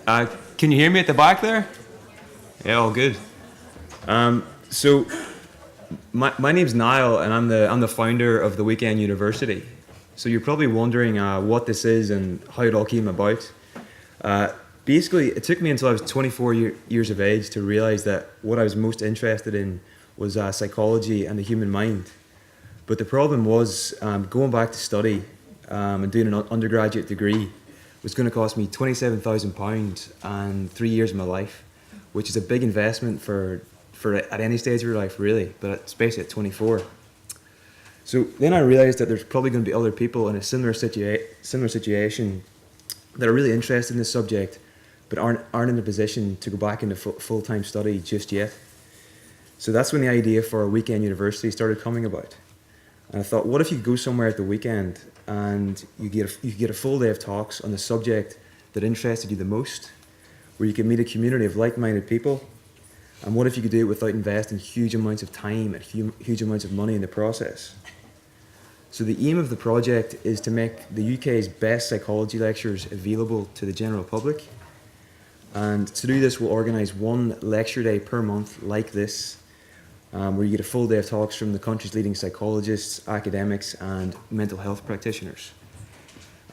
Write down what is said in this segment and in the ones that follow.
Can you hear me at the back there? Yeah, all good. So my name's Niall, and I'm the founder of the Weeknd University. So you're probably wondering what this is and how it all came about. Basically, it took me until I was 24 years of age to realize that what I was most interested in was psychology and the human mind. But the problem was going back to study and doing an undergraduate degree was going to cost me £27,000 and 3 years of my life, which is a big investment for at any stage of your life, really, but especially at 24. So then I realized that there's probably going to be other people in a similar situation that are really interested in this subject, but aren't in a position to go back into full-time study just yet. So that's when the idea for Weeknd University started coming about. And I thought, what if you go somewhere at the weekend and you get a full day of talks on the subject that interested you the most, where you can meet a community of like-minded people, and what if you could do it without investing huge amounts of time and huge amounts of money in the process? So the aim of the project is to make the UK's best psychology lectures available to the general public. And to do this, we'll organise one lecture day per month like this, where you get a full day of talks from the country's leading psychologists, academics, and mental health practitioners.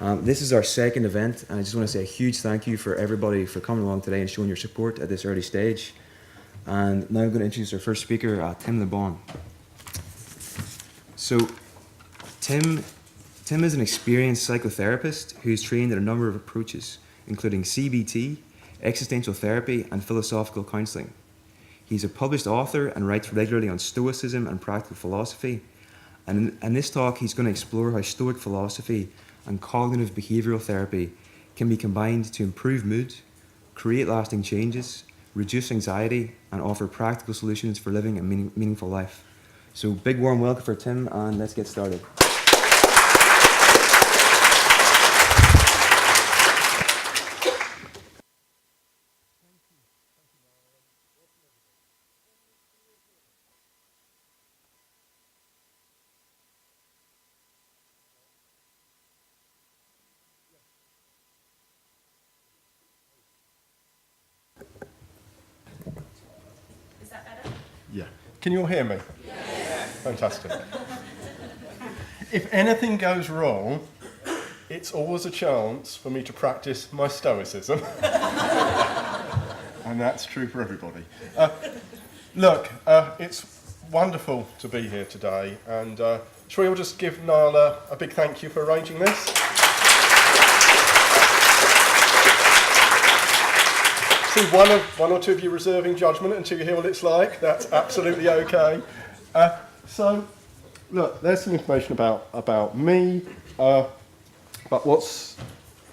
This is our second event, and I just want to say a huge thank you for everybody for coming along today and showing your support at this early stage. And now I'm going to introduce our first speaker, Tim LeBon. So, Tim is an experienced psychotherapist who's trained in a number of approaches, including CBT, existential therapy, and philosophical counselling. He's a published author and writes regularly on Stoicism and practical philosophy. And in this talk, he's going to explore how Stoic philosophy and cognitive behavioural therapy can be combined to improve mood, create lasting changes, reduce anxiety, and offer practical solutions for living a meaningful life. So big warm welcome for Tim, and let's get started. Yeah. Can you all hear me? Yes. Fantastic. If anything goes wrong, it's always a chance for me to practice my Stoicism. And that's true for everybody. Look, it's wonderful to be here today, and shall we all just give Niall a big thank you for arranging this? See one or two of you reserving judgment until you hear what it's like. That's absolutely okay. So, look, there's some information about me. But the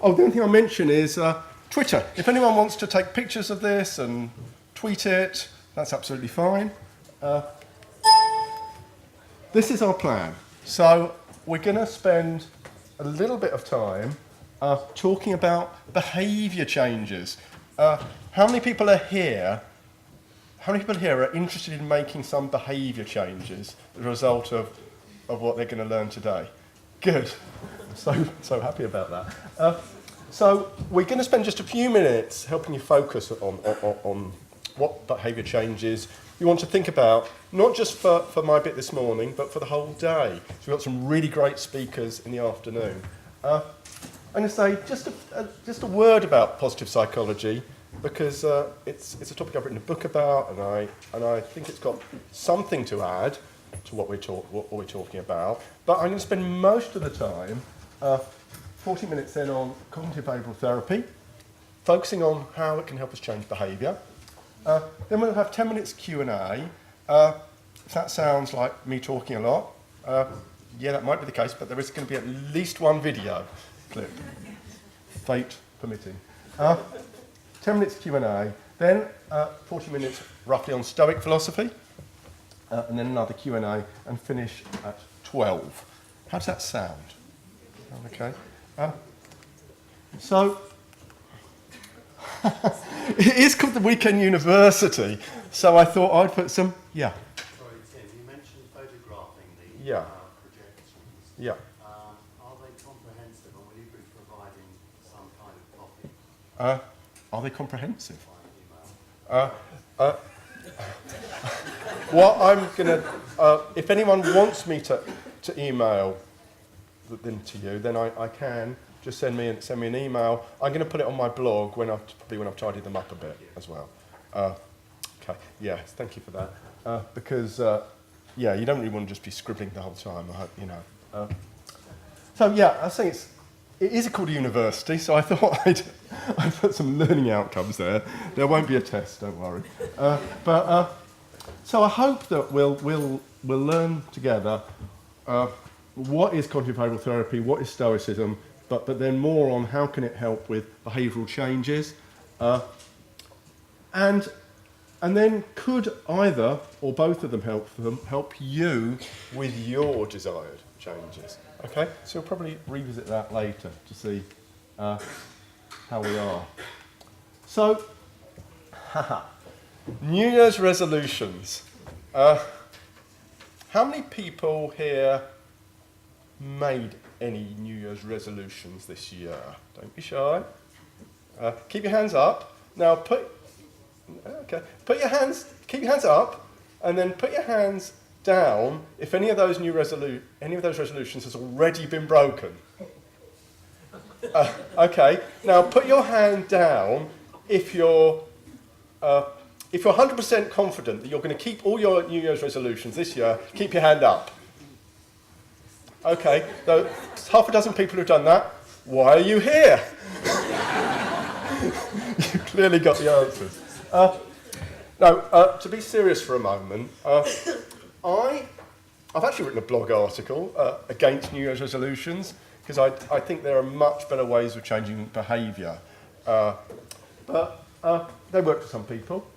only thing I'll mention is Twitter. If anyone wants to take pictures of this and tweet it, that's absolutely fine. This is our plan. So we're going to spend a little bit of time talking about behaviour changes. How many people are here? How many people here are interested in making some behaviour changes as a result of what they're going to learn today? Good. I'm so happy about that. So we're going to spend just a few minutes helping you focus on what behaviour changes you want to think about, not just for my bit this morning, but for the whole day. So we've got some really great speakers in the afternoon. I'm going to say just a word about positive psychology, because it's a topic I've written a book about, and I think it's got something to add to what we're talking about. But I'm going to spend most of the time, 40 minutes then, on cognitive behavioural therapy, focusing on how it can help us change behaviour. Then we'll have 10 minutes Q&A. If that sounds like me talking a lot, yeah, that might be the case, but there is going to be at least one video clip, fate permitting. 10 minutes Q&A, then 40 minutes roughly on Stoic philosophy, and then another Q&A, and finish at 12. How does that sound? Okay. So, it is called the Weeknd University, so I thought I'd put some, yeah. Sorry, Tim, you mentioned photographing the projections. Yeah. Are they comprehensive, or will you be providing some kind of copy? Are they comprehensive? What I'm going to, if anyone wants me to email them to you, then I can. Just send me an email. I'm going to put it on my blog when I've tidied them up a bit as well. Okay, yes, thank you for that. Because, you don't really want to just be scribbling the whole time, I hope, you know. So, yeah, I think it is called a university, so I thought I'd put some learning outcomes there. There won't be a test, don't worry. So I hope that we'll learn together what is cognitive behavioural therapy, what is Stoicism, but then more on how can it help with behavioural changes, and then could either or both of them help you with your desired changes. Okay, so we'll probably revisit that later to see how we are. So, New Year's resolutions. How many people here made any New Year's resolutions this year? Don't be shy. Keep your hands up. Now keep your hands up, and then put your hands down if any of those resolutions has already been broken. Okay. Now put your hand down if you're 100% confident that you're going to keep all your New Year's resolutions this year. Keep your hand up. Okay. So half a dozen people who've done that. Why are you here? You clearly got the answers. To be serious for a moment, I've actually written a blog article against New Year's resolutions because I think there are much better ways of changing behaviour. But they work for some people.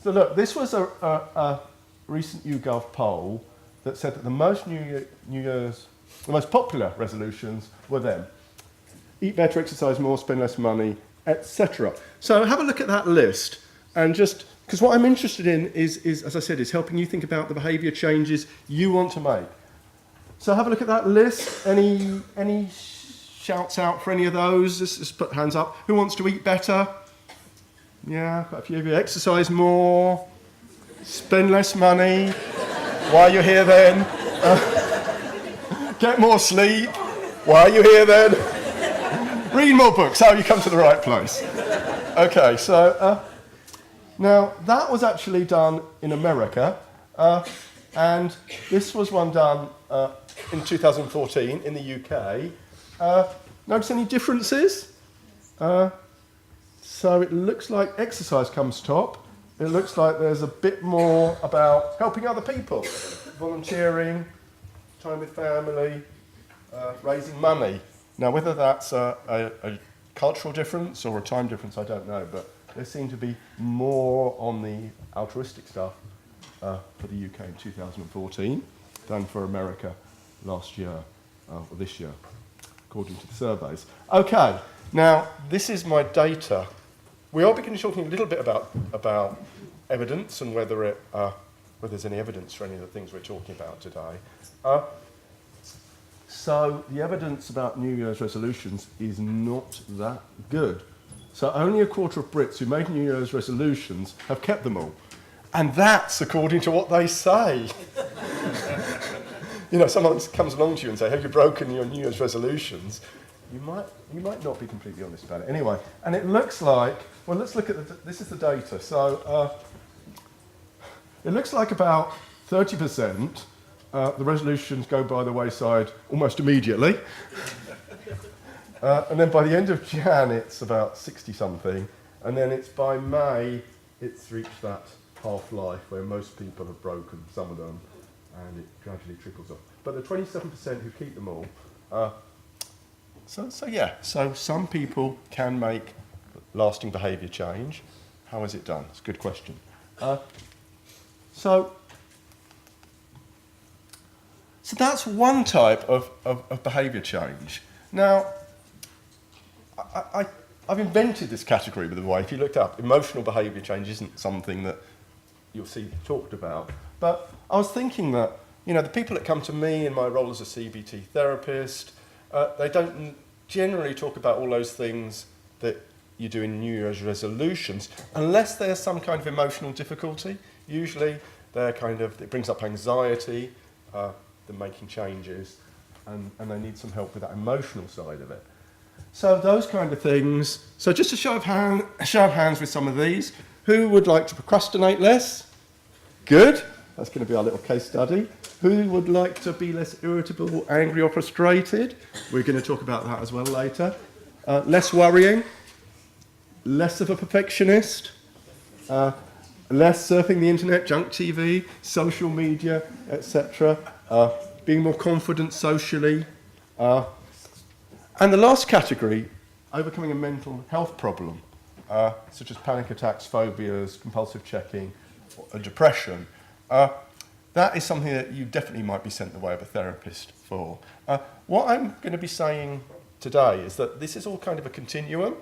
So look, this was a recent YouGov poll that said that the most the most popular resolutions were them. Eat better, exercise more, spend less money, etc. So have a look at that list and just, because what I'm interested in is, as I said, is helping you think about the behaviour changes you want to make. So have a look at that list. Any shouts out for any of those? Just put hands up. Who wants to eat better? Yeah, quite a few of you. Exercise more, spend less money. Why are you here then? Get more sleep. Why are you here then? Read more books. Oh, you come to the right place. Okay, so now that was actually done in America, and this was one done in 2014 in the UK. Notice any differences? So it looks like exercise comes top. It looks like there's a bit more about helping other people, volunteering, time with family, raising money. Now, whether that's a cultural difference or a time difference, I don't know, but there seemed to be more on the altruistic stuff for the UK in 2014 than for America last year, or this year, according to the surveys. Okay, now this is my data. We are beginning talking a little bit about evidence and whether there's any evidence for any of the things we're talking about today. So the evidence about New Year's resolutions is not that good. So only a quarter of Brits who made New Year's resolutions have kept them all. And that's according to what they say. You know, someone comes along to you and say, have you broken your New Year's resolutions? You might not be completely honest about it. Anyway, and it looks like, well, let's look at this is the data. So it looks like about 30% the resolutions go by the wayside almost immediately. And then by the end of Jan, it's about 60-something. And then it's by May, it's reached that half-life where most people have broken some of them, and it gradually trickles off. But the 27% who keep them all, so some people can make lasting behaviour change. How is it done? It's a good question. So that's one type of behaviour change. Now, I've invented this category, by the way. If you looked up, emotional behaviour change isn't something that you'll see talked about. But I was thinking that, you know, the people that come to me in my role as a CBT therapist, they don't generally talk about all those things that you're doing New Year's resolutions, unless there's some kind of emotional difficulty. Usually it brings up anxiety, they're making changes, and they need some help with that emotional side of it. So those kind of things. So just a show of hands with some of these. Who would like to procrastinate less? Good. That's going to be our little case study. Who would like to be less irritable, angry or frustrated? We're going to talk about that as well later. Less worrying. Less of a perfectionist. Less surfing the internet, junk TV, social media, etc. Being more confident socially. And the last category, overcoming a mental health problem, such as panic attacks, phobias, compulsive checking, or depression. That is something that you definitely might be sent the way of a therapist for. What I'm going to be saying today is that this is all kind of a continuum.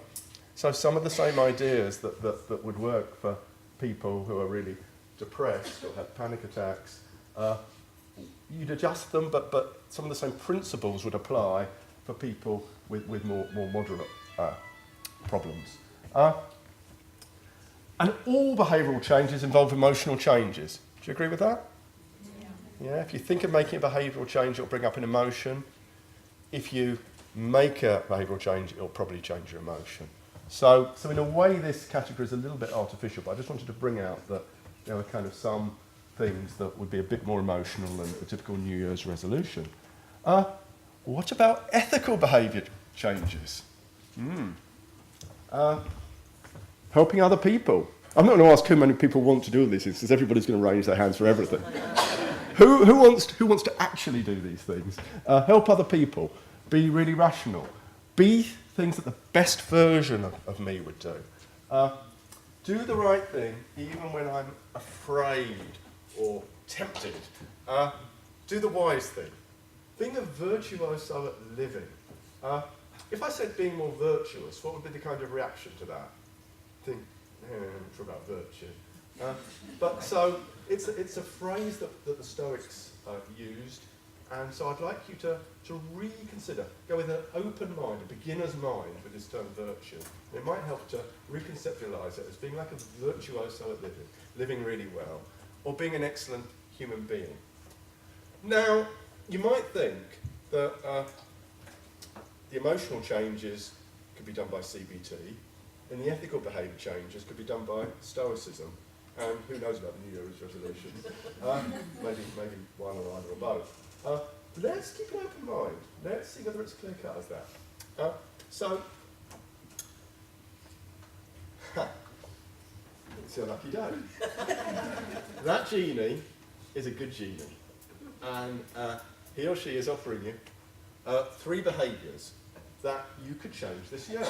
So some of the same ideas that would work for people who are really depressed or have panic attacks, you'd adjust them, but some of the same principles would apply for people with more moderate problems. And all behavioural changes involve emotional changes. Do you agree with that? Yeah, if you think of making a behavioural change, it'll bring up an emotion. If you make a behavioural change, it'll probably change your emotion. So in a way, this category is a little bit artificial, but I just wanted to bring out that there are kind of some things that would be a bit more emotional than a typical New Year's resolution. What about ethical behaviour changes? Helping other people. I'm not going to ask how many people want to do this, because everybody's going to raise their hands for everything. Who wants to actually do these things? Help other people. Be really rational. Be things that the best version of me would do. Do the right thing even when I'm afraid or tempted. Do the wise thing. Being a virtuoso at living. If I said being more virtuous, what would be the kind of reaction to that? Think, I'm not sure about virtue. But so it's a phrase that the Stoics used, and so I'd like you to reconsider, go with an open mind, a beginner's mind with this term virtue. It might help to reconceptualise it as being like a virtuoso at living really well, or being an excellent human being. Now, you might think that the emotional changes could be done by CBT, and the ethical behaviour changes could be done by Stoicism. And who knows about the New Year's resolutions? Maybe one or either or both. Let's keep an open mind. Let's see whether it's clear cut as that. It's a lucky day. That genie is a good genie, and he or she is offering you 3 behaviours that you could change this year.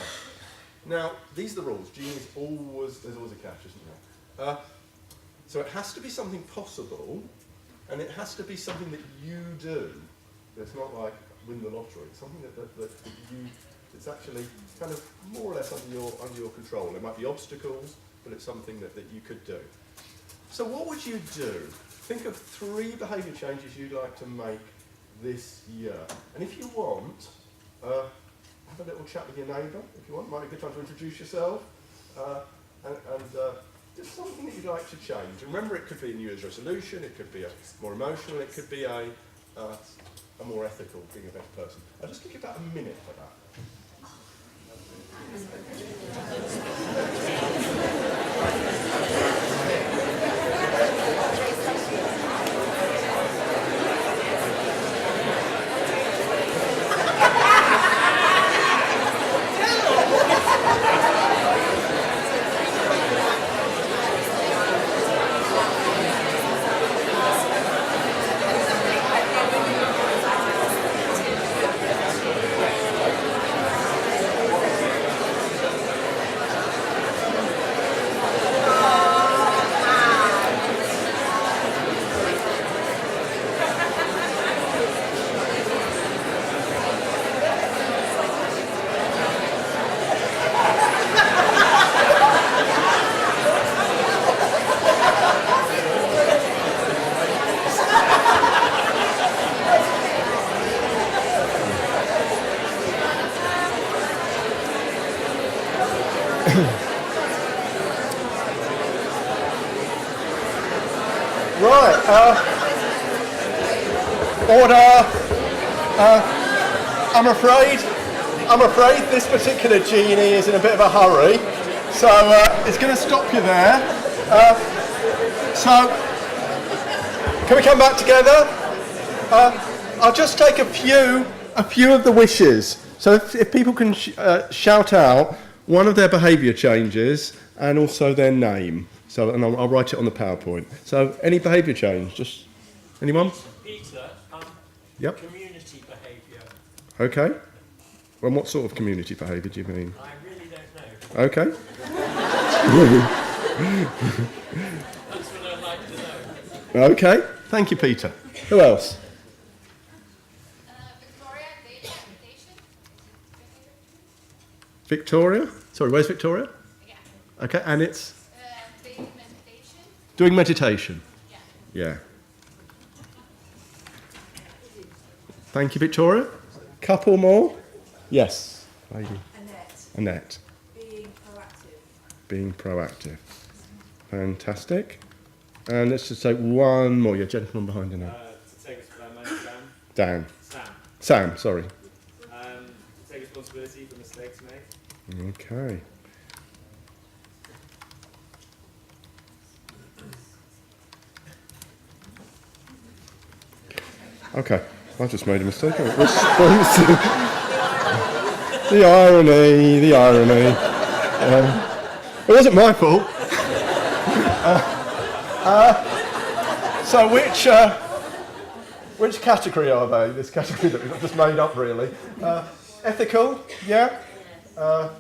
Now, these are the rules. Genie's there's always a catch, isn't there? So it has to be something possible, and it has to be something that you do. It's not like win the lottery. It's something that it's actually kind of more or less under your control. There might be obstacles, but it's something that you could do. So what would you do? Think of 3 behaviour changes you'd like to make this year. And if you want, have a little chat with your neighbour, if you want. Might be a good time to introduce yourself. And just something that you'd like to change. And remember, it could be a New Year's resolution, it could be a more emotional, it could be a more ethical, being a better person. I'll just give you about a minute for that. Right. Order. I'm afraid this particular genie is in a bit of a hurry, so it's going to stop you there. So, can we come back together? I'll just take a few of the wishes. So if people can shout out one of their behaviour changes and also their name. So, and I'll write it on the PowerPoint. So any behaviour change, just anyone? Peter, Yep. community behaviour. Okay. And what sort of community behaviour do you mean? I really don't know. Okay. That's what I'd like to know. Okay. Thank you, Peter. Who else? Victoria, data meditation. Victoria? Sorry, where's Victoria? Yeah. Okay, and it's Daily meditation. doing meditation. Yeah. Yeah. Thank you, Victoria. Couple more? Yes. Lady. Annette. Being proactive. Fantastic. And let's just take one more. Yeah, gentleman behind Annette. To take Dan. Sam. Sam, sorry. To take responsibility for mistakes made. Okay. Okay, I just made a mistake. The irony. It wasn't my fault. So which category are they? This category that we've just made up, really. Ethical, yeah. Oh,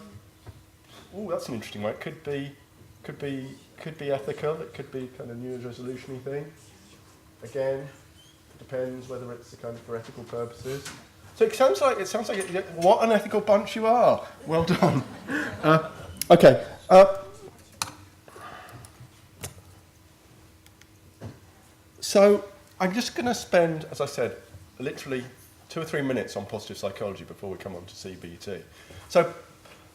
that's an interesting one. It could be ethical. It could be kind of New Year's resolution-y thing. Again, depends whether it's kind of for ethical purposes. So it sounds like what an ethical bunch you are. Well done. Okay. So I'm just going to spend, as I said, literally 2 or 3 minutes on positive psychology before we come on to CBT. So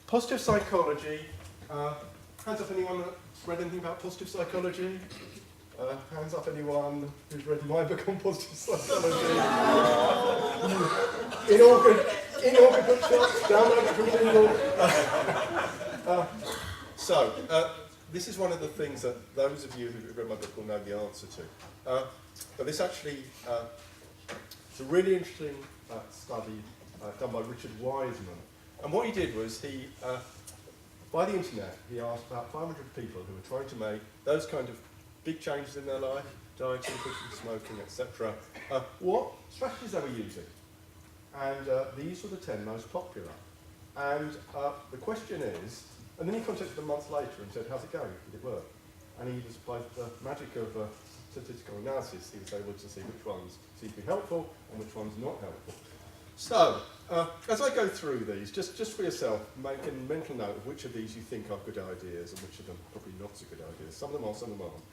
positive psychology. Hands up anyone that's read anything about positive psychology? Hands up anyone who's read my book on positive psychology. in all good bookshops, download it from Kindle. So, this is one of the things that those of you who've read my book will know the answer to. But this actually, it's a really interesting study done by Richard Wiseman. And what he did was he, by the internet, he asked about 500 people who were trying to make those kind of big changes in their life, dieting, cooking, smoking, etc. What strategies they were using. And these were the 10 most popular. And the question is, and then he contacted them months later and said, how's it going? Did it work? And he was, by the magic of statistical analysis, he was able to see which ones seem to be helpful and which ones not helpful. So, as I go through these, just for yourself, make a mental note of which of these you think are good ideas and which of them probably not so good ideas. Some of them are, some of them aren't.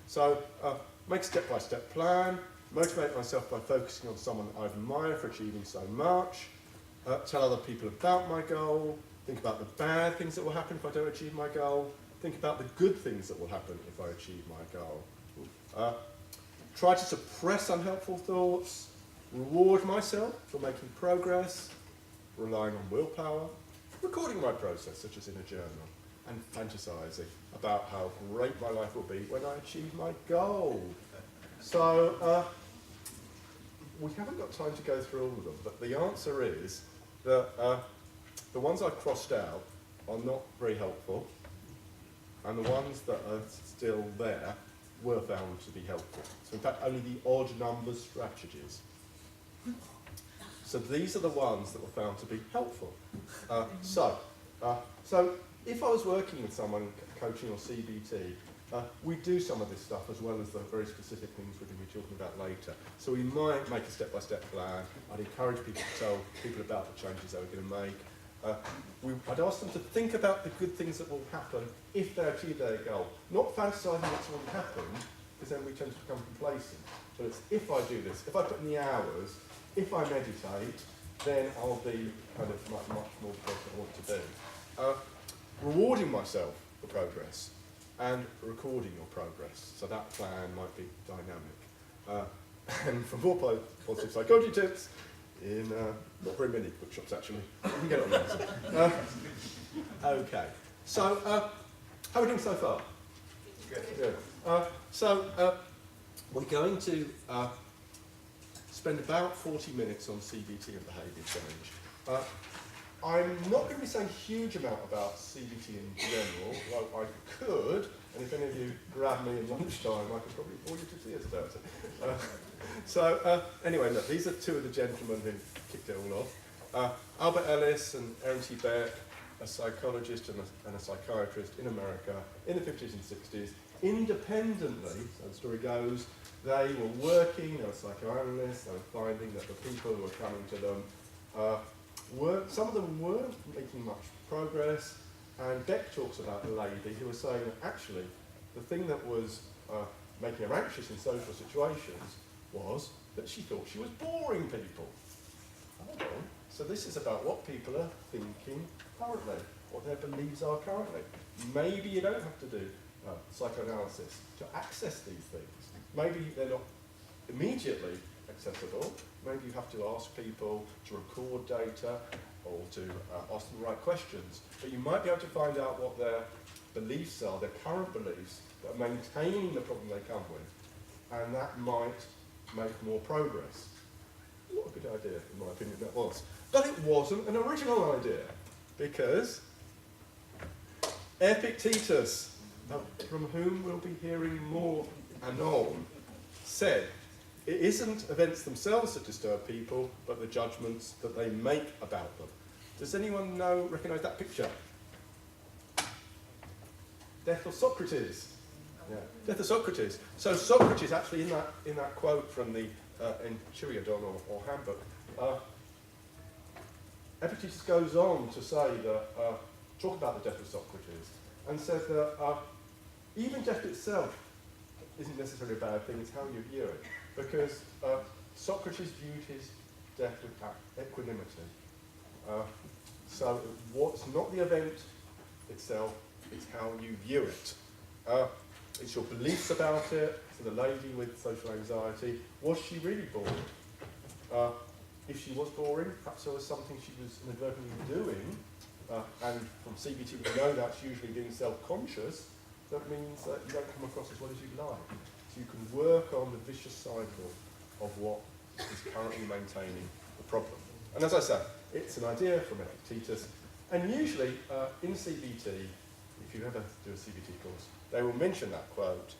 So, make a step-by-step plan, motivate myself by focusing on someone I admire for achieving so much, tell other people about my goal, think about the bad things that will happen if I don't achieve my goal, think about the good things that will happen if I achieve my goal. Try to suppress unhelpful thoughts, reward myself for making progress, relying on willpower, recording my process, such as in a journal, and fantasizing about how great my life will be when I achieve my goal. So, we haven't got time to go through all of them, but the answer is that the ones I've crossed out are not very helpful, and the ones that are still there were found to be helpful. So in fact, only the odd number strategies. So these are the ones that were found to be helpful. So if I was working with someone coaching or CBT, we do some of this stuff as well as the very specific things we're going to be talking about later. So we might make a step-by-step plan. I'd encourage people to tell people about the changes they were going to make. I'd ask them to think about the good things that will happen if they achieve their goal. Not fantasising what's already happened, because then we tend to become complacent. But it's if I do this, if I put in the hours, if I meditate, then I'll be kind of much more the person I want to be. Rewarding myself for progress. and recording your progress. So that plan might be dynamic. And for more positive psychology tips, in not very many bookshops actually, you can get it on Amazon. Okay, so how are we doing so far? Good. We're going to spend about 40 minutes on CBT and behaviour change. I'm not going to be saying a huge amount about CBT in general, though I could, and if any of you grab me at lunchtime, I could probably bore you to tears about it. Anyway, look, these are two of the gentlemen who kicked it all off. Albert Ellis and Aaron T. Beck, a psychologist and a psychiatrist in America in the 50s and 60s, independently, so the story goes, they were working, they were psychoanalysts, they were finding that the people who were coming to them, some of them weren't making much progress, and Beck talks about a lady who was saying that actually the thing that was making her anxious in social situations was that she thought she was boring people. Hold on. So this is about what people are thinking currently, what their beliefs are currently. Maybe you don't have to do psychoanalysis to access these things. Maybe they're not immediately accessible. Maybe you have to ask people to record data or to ask them the right questions. But you might be able to find out what their beliefs are, their current beliefs, that are maintaining the problem they come with. And that might make more progress. What a good idea, in my opinion, that was. But it wasn't an original idea, because Epictetus, from whom we'll be hearing more anon, said, it isn't events themselves that disturb people, but the judgments that they make about them. Does anyone recognise that picture? Death of Socrates. Yeah. Death of Socrates. So Socrates, actually, in that quote from the Enchiridion or Handbook, Epictetus goes on to say that, talk about the death of Socrates, and says that even death itself isn't necessarily a bad thing, it's how you view it. Because Socrates viewed his death with equanimity. So what's not the event itself, it's how you view it. It's your beliefs about it. So the lady with social anxiety, was she really bored? If she was boring, perhaps there was something she was inadvertently doing, and from CBT we know that's usually being self-conscious. That means that you don't come across as well as you'd like. So you can work on the vicious cycle of what is currently maintaining the problem. And as I say, it's an idea from Epictetus, and usually in CBT, if you ever do a CBT course, they will mention that quote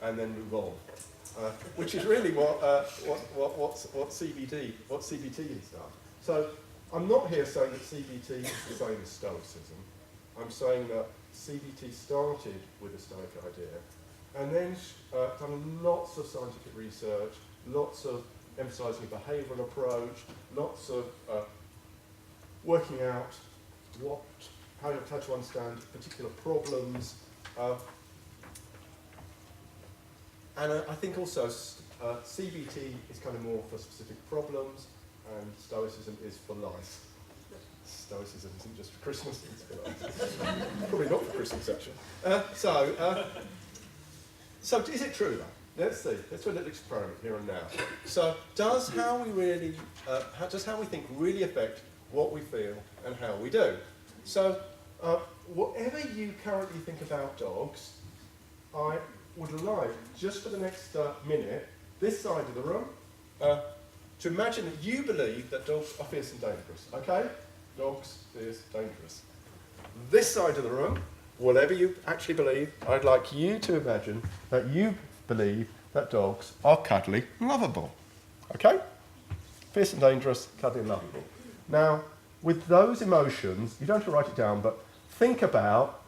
and then move on, which is really what CBT is done. So I'm not here saying that CBT is the same as Stoicism. I'm saying that CBT started with a Stoic idea, and then done lots of scientific research, lots of emphasising a behavioural approach, lots of working out how to understand particular problems, and I think also CBT is kind of more for specific problems, and Stoicism is for life. Stoicism isn't just for Christmas, it's for life. Probably not for Christmas, actually. So is it true, though? Let's see. Let's do a little experiment here and now. So does how we think really affect what we feel and how we do? So whatever you currently think about dogs, I would like, just for the next minute, this side of the room, to imagine that you believe that dogs are fierce and dangerous. Okay? Dogs, fierce, dangerous. This side of the room, whatever you actually believe, I'd like you to imagine that you believe that dogs are cuddly and lovable. Okay? Fierce and dangerous, cuddly and lovable. Now, with those emotions, you don't have to write it down, but think about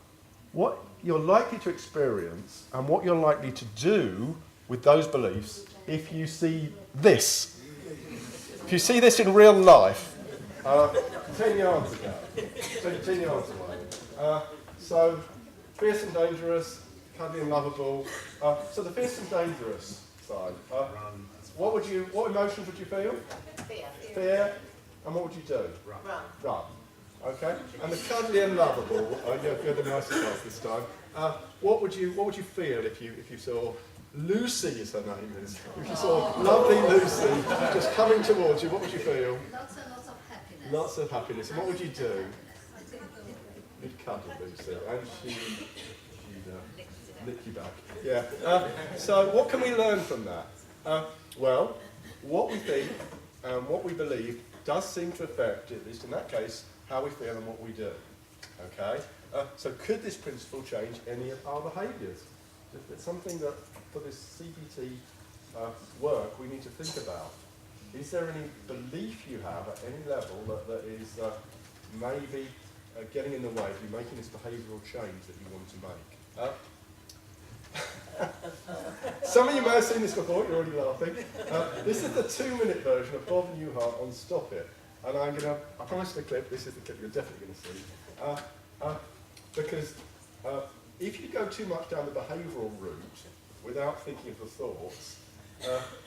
what you're likely to experience and what you're likely to do with those beliefs if you see this. If you see this in real life, 10 yards ago, 10 yards away. So, fierce and dangerous, cuddly and lovable. So the fierce and dangerous side. What emotions would you feel? Fear. And what would you do? Run. Okay. And the cuddly and lovable, you're the nicest ones this time. What would you feel if you saw Lucy, as her name is, if you saw lovely Lucy just coming towards you? What would you feel? Lots and lots of happiness. Lots of happiness. And what would you do? You'd cuddle Lucy, and she'd lick you back. Yeah. So what can we learn from that? Well, what we think and what we believe does seem to affect, at least in that case, how we feel and what we do. Okay? So could this principle change any of our behaviours? It's something that, for this CBT work, we need to think about. Is there any belief you have at any level that is maybe getting in the way of you making this behavioural change that you want to make? Some of you may have seen this before, you're already laughing. This is the 2-minute version of Bob Newhart on Stop It. And I promised the clip, this is the clip you're definitely going to see. Because if you go too much down the behavioural route without thinking of the thoughts,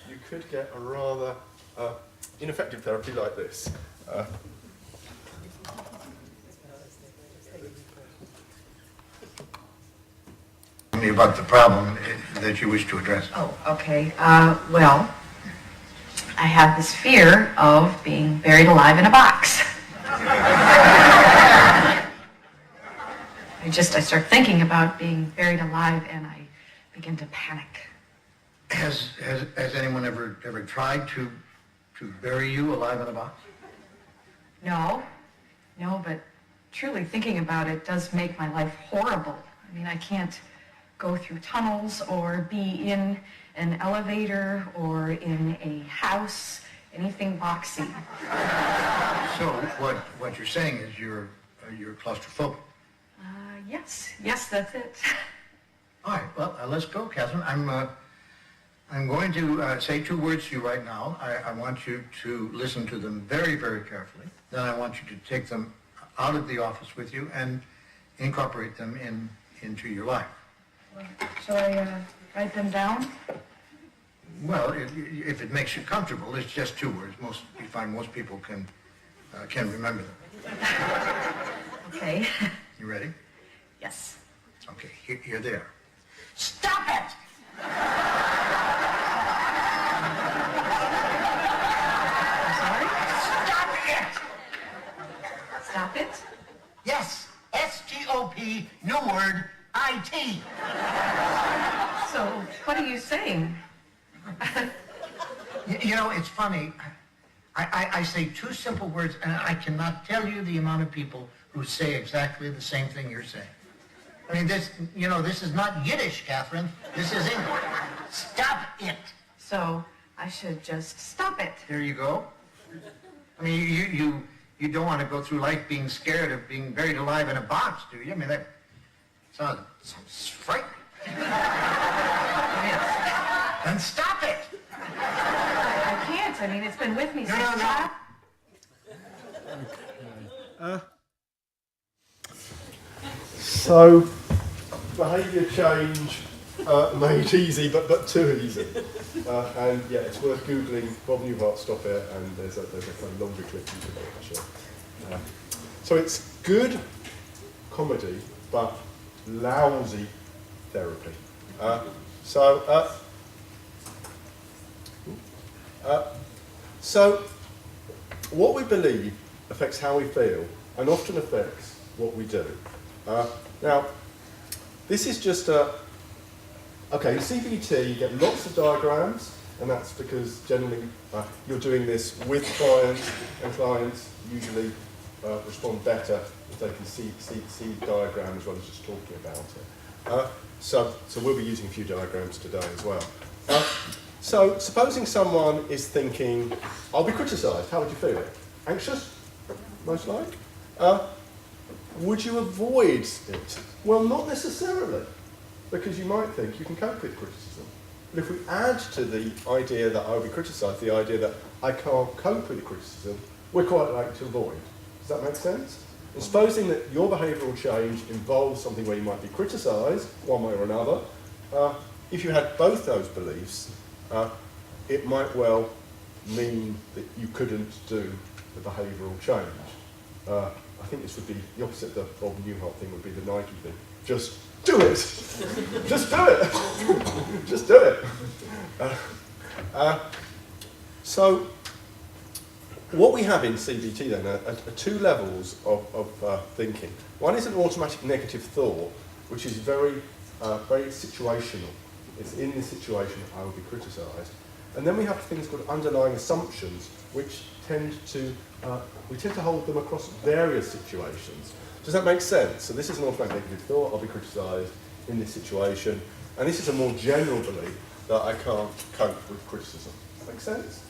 you could get a rather ineffective therapy like this. Me about the problem that you wish to address. Oh, okay. Well, I have this fear of being buried alive in a box. I start thinking about being buried alive and I begin to panic. Has anyone ever tried to bury you alive in a box? No, but truly thinking about it does make my life horrible. I mean, I can't go through tunnels or be in an elevator or in a house, anything boxy. So what you're saying is you're claustrophobic. Yes, that's it. All right, well, let's go, Catherine. I'm going to say 2 words to you right now. I want you to listen to them very, very carefully. Then I want you to take them out of the office with you and incorporate them into your life. Shall I write them down? Well, if it makes you comfortable, it's just 2 words. You find most people can remember them. Okay. You ready? Yes. Okay, here they are. Stop it! I'm sorry? Stop it! Stop it? Yes, S-T-O-P, new word, I-T. So, what are you saying? You know, it's funny. I say 2 simple words, and I cannot tell you the amount of people who say exactly the same thing you're saying. I mean, this is not Yiddish, Catherine. This is English. Stop it. So, I should just stop it. There you go. I mean, you don't want to go through life being scared of being buried alive in a box, do you? I mean, that sounds frightening. Yes. Then stop it. I can't. I mean, it's been with me since No. child. So, behaviour change made easy, but too easy. And yeah, it's worth Googling Bob Newhart Stop It, and there's a kind of longer clip you can watch. So it's good comedy, but lousy therapy. So what we believe affects how we feel, and often affects what we do. Now, this is just okay, CBT, you get lots of diagrams, and that's because generally you're doing this with clients, and clients usually respond better if they can see the diagram as well as just talking about it. So we'll be using a few diagrams today as well. So supposing someone is thinking, I'll be criticised, how would you feel? Anxious, most like? Would you avoid it? Well, not necessarily, because you might think you can cope with criticism. But if we add to the idea that I'll be criticised, the idea that I can't cope with the criticism, we're quite likely to avoid. Does that make sense? And supposing that your behavioural change involves something where you might be criticised, one way or another, if you had both those beliefs, it might well mean that you couldn't do the behavioural change. I think this would be the opposite of the Bob Newhart thing would be the Nike thing. Just do it. Just do it. Just do it. So what we have in CBT then are two levels of thinking. One is an automatic negative thought, which is very situational. It's in this situation I will be criticised. And then we have things called underlying assumptions, which we tend to hold them across various situations. Does that make sense? So this is an automatic negative thought, I'll be criticised in this situation. And this is a more general belief that I can't cope with criticism. Make sense?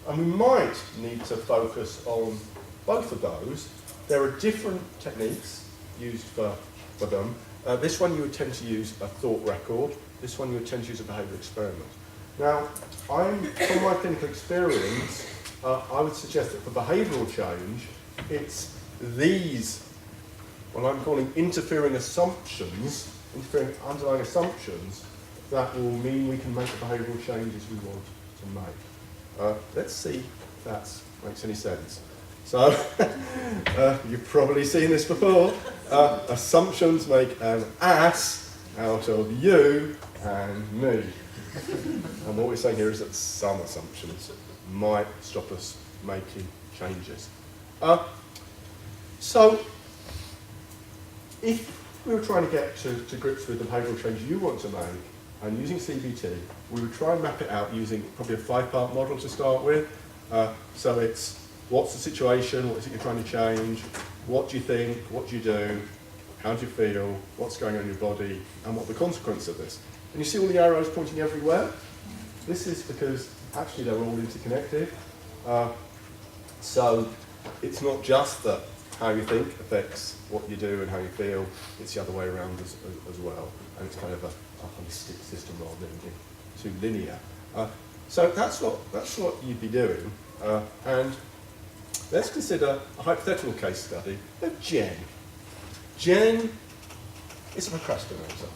And we might need to focus on both of those. There are different techniques used for them. This one you would tend to use a thought record. This one you would tend to use a behaviour experiment. Now, from my clinical experience, I would suggest that for behavioural change, it's these, what I'm calling interfering underlying assumptions, that will mean we can make the behavioural changes we want to make. Let's see if that makes any sense. So, you've probably seen this before. Assumptions make an ass out of you and me. And what we're saying here is that some assumptions might stop us making changes. So, if we were trying to get to grips with the behavioural change you want to make, and using CBT, we would try and map it out using probably a 5-part model to start with. So it's, what's the situation, what is it you're trying to change, what do you think, what do you do, how do you feel, what's going on in your body, and what are the consequences of this. And you see all the arrows pointing everywhere? This is because actually they're all interconnected. So it's not just that how you think affects what you do and how you feel, it's the other way around as well. And it's kind of a holistic system rather than being too linear. So that's what you'd be doing. And let's consider a hypothetical case study of Jen. Jen is a procrastinator.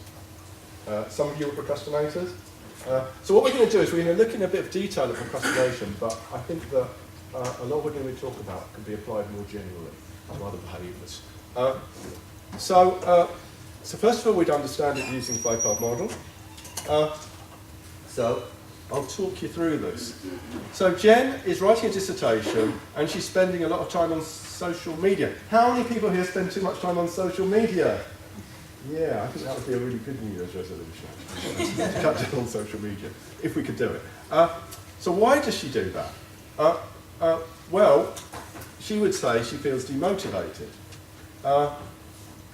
Some of you are procrastinators. So what we're going to do is we're going to look in a bit of detail at procrastination, but I think that a lot we're going to talk about can be applied more generally to other behaviours. So first of all, we'd understand it using the 5-part model. So I'll talk you through this. So Jen is writing a dissertation, and she's spending a lot of time on social media. How many people here spend too much time on social media? Yeah, I think that would be a really good New Year's resolution. To cut down on social media, if we could do it. So why does she do that? Well, she would say she feels demotivated.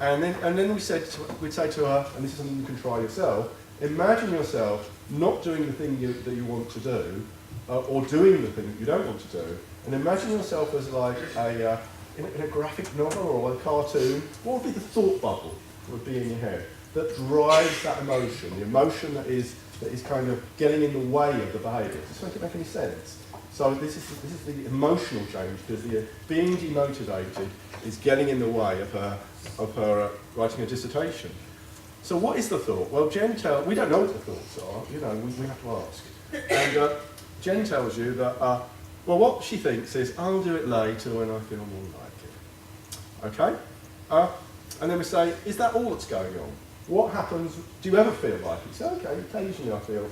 And then we'd say to her, and this is something you can try yourself, imagine yourself not doing the thing that you want to do, or doing the thing that you don't want to do, and imagine yourself as like in a graphic novel or a cartoon. What would be the thought bubble that would be in your head that drives that emotion, the emotion that is kind of getting in the way of the behaviour? Does this make any sense? So this is the emotional change, because the being demotivated is getting in the way of her writing a dissertation. So what is the thought? Well, we don't know what the thoughts are. We have to ask. And Jen tells you that, well, what she thinks is, I'll do it later when I feel more like it. Okay? And then we say, is that all that's going on? What happens? Do you ever feel like it? You say, okay, occasionally I feel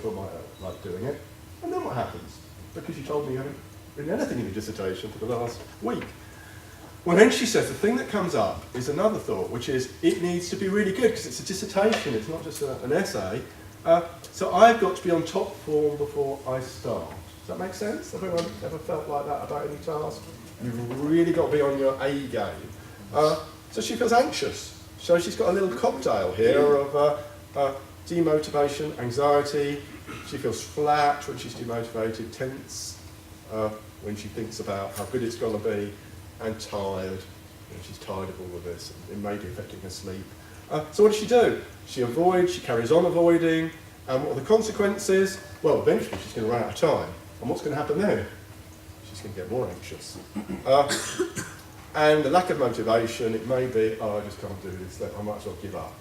like doing it. And then what happens? Because you told me you haven't written anything in your dissertation for the last week. Well, then she says the thing that comes up is another thought, which is it needs to be really good because it's a dissertation, it's not just an essay. So I've got to be on top form before I start. Does that make sense? Everyone ever felt like that about any task? You've really got to be on your A game. So she feels anxious. So she's got a little cocktail here of demotivation, anxiety. She feels flat when she's demotivated, tense when she thinks about how good it's going to be, and tired. She's tired of all of this. It may be affecting her sleep. So what does she do? She avoids, she carries on avoiding, and what are the consequences? Well, eventually she's going to run out of time. And what's going to happen then? She's going to get more anxious. And the lack of motivation, it may be, I just can't do this, I might as well give up.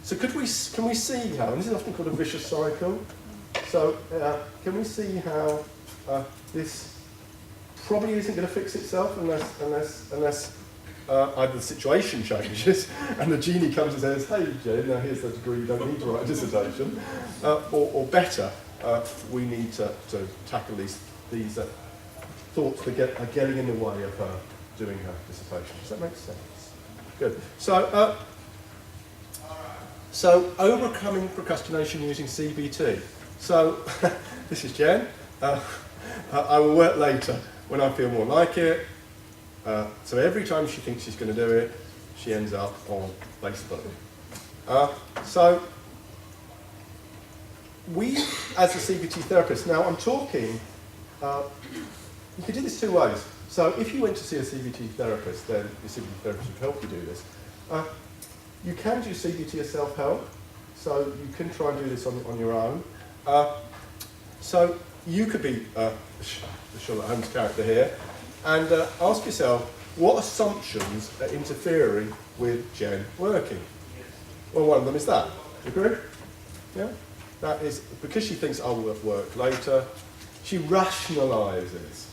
So can we see how, and this is often called a vicious cycle, so can we see how this probably isn't going to fix itself unless either the situation changes and the genie comes and says, hey Jen, now here's the degree, you don't need to write a dissertation, or better, we need to tackle these thoughts that are getting in the way of her doing her dissertation. Does that make sense? Good. So overcoming procrastination using CBT. So this is Jen. I will work later when I feel more like it. So every time she thinks she's going to do it, she ends up on Facebook. So we, as a CBT therapist, now I'm talking, you can do this two ways. So if you went to see a CBT therapist, then the CBT therapist would help you do this. You can do CBT as self-help, so you can try and do this on your own. So you could be the Sherlock Holmes character here, and ask yourself, what assumptions are interfering with Jen working? Well, one of them is that. You agree? Yeah? That is, because she thinks I'll work later, she rationalises.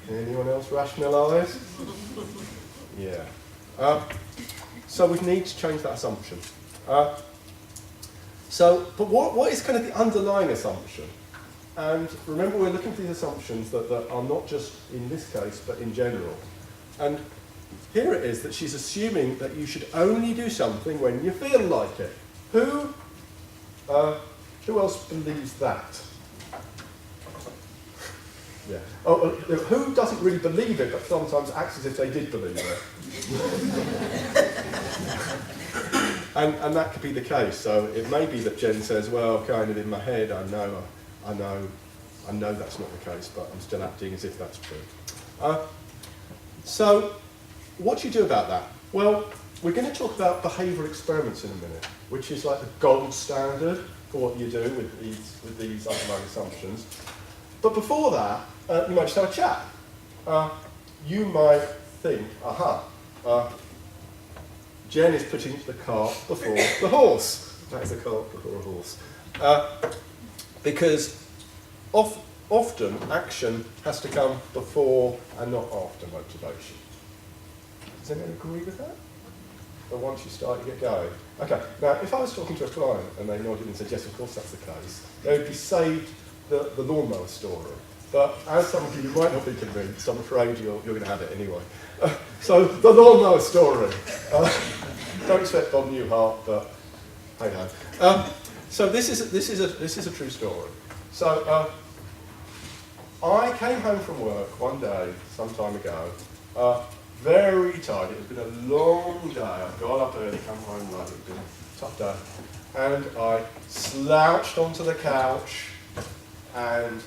Anyone else rationalise? Yeah. So we need to change that assumption. But what is kind of the underlying assumption? And remember, we're looking for these assumptions that are not just in this case, but in general. And here it is that she's assuming that you should only do something when you feel like it. Who else believes that? Yeah. Oh, who doesn't really believe it, but sometimes acts as if they did believe it? and that could be the case. So it may be that Jen says, well, kind of in my head, I know that's not the case, but I'm still acting as if that's true. So what do you do about that? Well, we're going to talk about behavioural experiments in a minute, which is like the gold standard for what you do with these underlying assumptions. But before that, you might just have a chat. You might think, Jen is putting the cart before the horse. That is a cart before a horse. Because often action has to come before and not after motivation. Does anyone agree with that? But once you start, you get going. Okay, now if I was talking to a client and they nodded and said, yes, of course that's the case, they would be saved the lawnmower story. But as some of you might not be convinced, I'm afraid you're going to have it anyway. So the lawnmower story. Don't expect Bob Newhart, but hey ho. So this is a true story. So I came home from work one day, some time ago, very tired. It had been a long day. I got up early, come home late. It had been a tough day. And I slouched onto the couch, and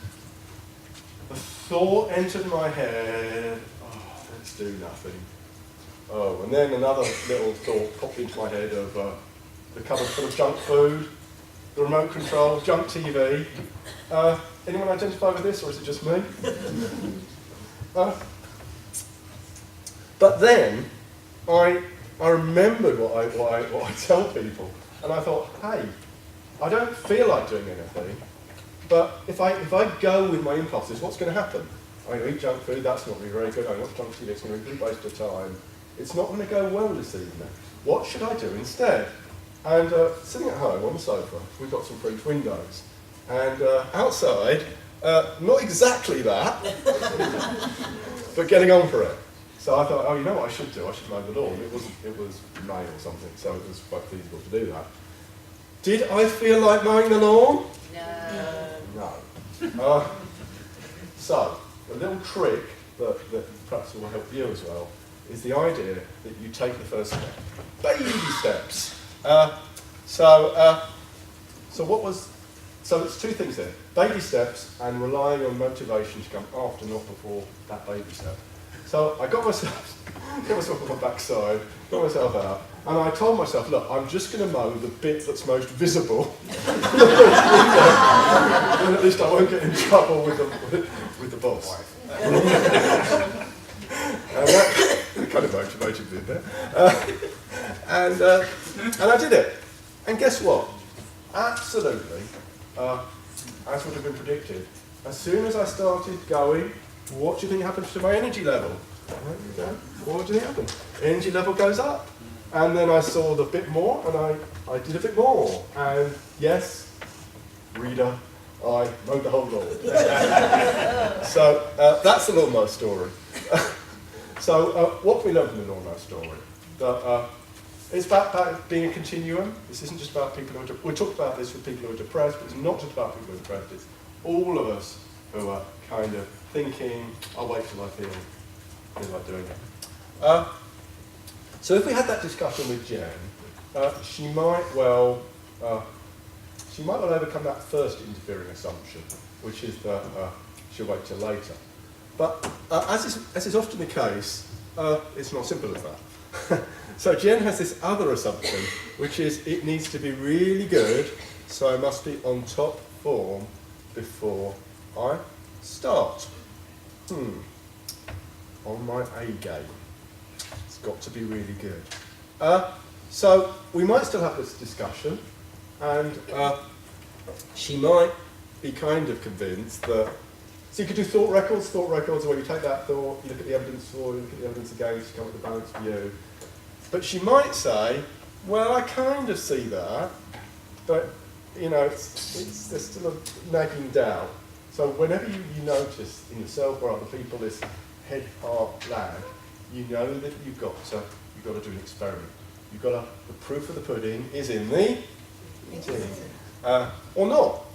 the thought entered my head, oh, let's do nothing. Oh, and then another little thought popped into my head of the cupboard full of junk food, the remote control, junk TV. Anyone identify with this, or is it just me? But then I remembered what I tell people, and I thought, hey, I don't feel like doing anything, but if I go with my impulses, what's going to happen? I'm going to eat junk food, that's not going to be very good. I watch junk TV, it's going to be a good waste of time. It's not going to go well this evening. What should I do instead? And sitting at home on the sofa, we've got some French windows. And outside, not exactly that, but getting on for it. So I thought, oh, you know what I should do? I should mow the lawn. It was May or something, so it was quite feasible to do that. Did I feel like mowing the lawn? No. So, a little trick that perhaps will help you as well is the idea that you take the first step. Baby steps. So it's two things there. Baby steps and relying on motivation to come after, not before that baby step. So I got myself on my backside, got myself out, and I told myself, look, I'm just going to mow the bit that's most visible. And at least I won't get in trouble with the boss. And that kind of motivated me there. And I did it. And guess what? Absolutely, as would have been predicted, as soon as I started going, what do you think happened to my energy level? What did happen? Energy level goes up. And then I saw the bit more, and I did a bit more. And yes, reader, I wrote the whole law. So that's the lawnmower story. So what we learned from the lawnmower story? That it's about being a continuum. This isn't just about people who are we talked about this with people who are depressed, but it's not just about people who are depressed. It's all of us who are kind of thinking, I'll wait till I feel like doing it. So if we had that discussion with Jen, she might well overcome that first interfering assumption, which is that she'll wait till later. But as is often the case, it's not simple as that. So Jen has this other assumption, which is it needs to be really good, so I must be on top form before I start. On my A game. It's got to be really good. So we might still have this discussion, and she might be kind of convinced that. So you could do thought records where you take that thought, you look at the evidence for, you look at the evidence against, you come up with a balanced view. But she might say, well, I kind of see that, but there's still a nagging doubt. So whenever you notice in yourself or other people this head-heart lag, you know that you've got to do an experiment. The proof of the pudding is in the eating, or not,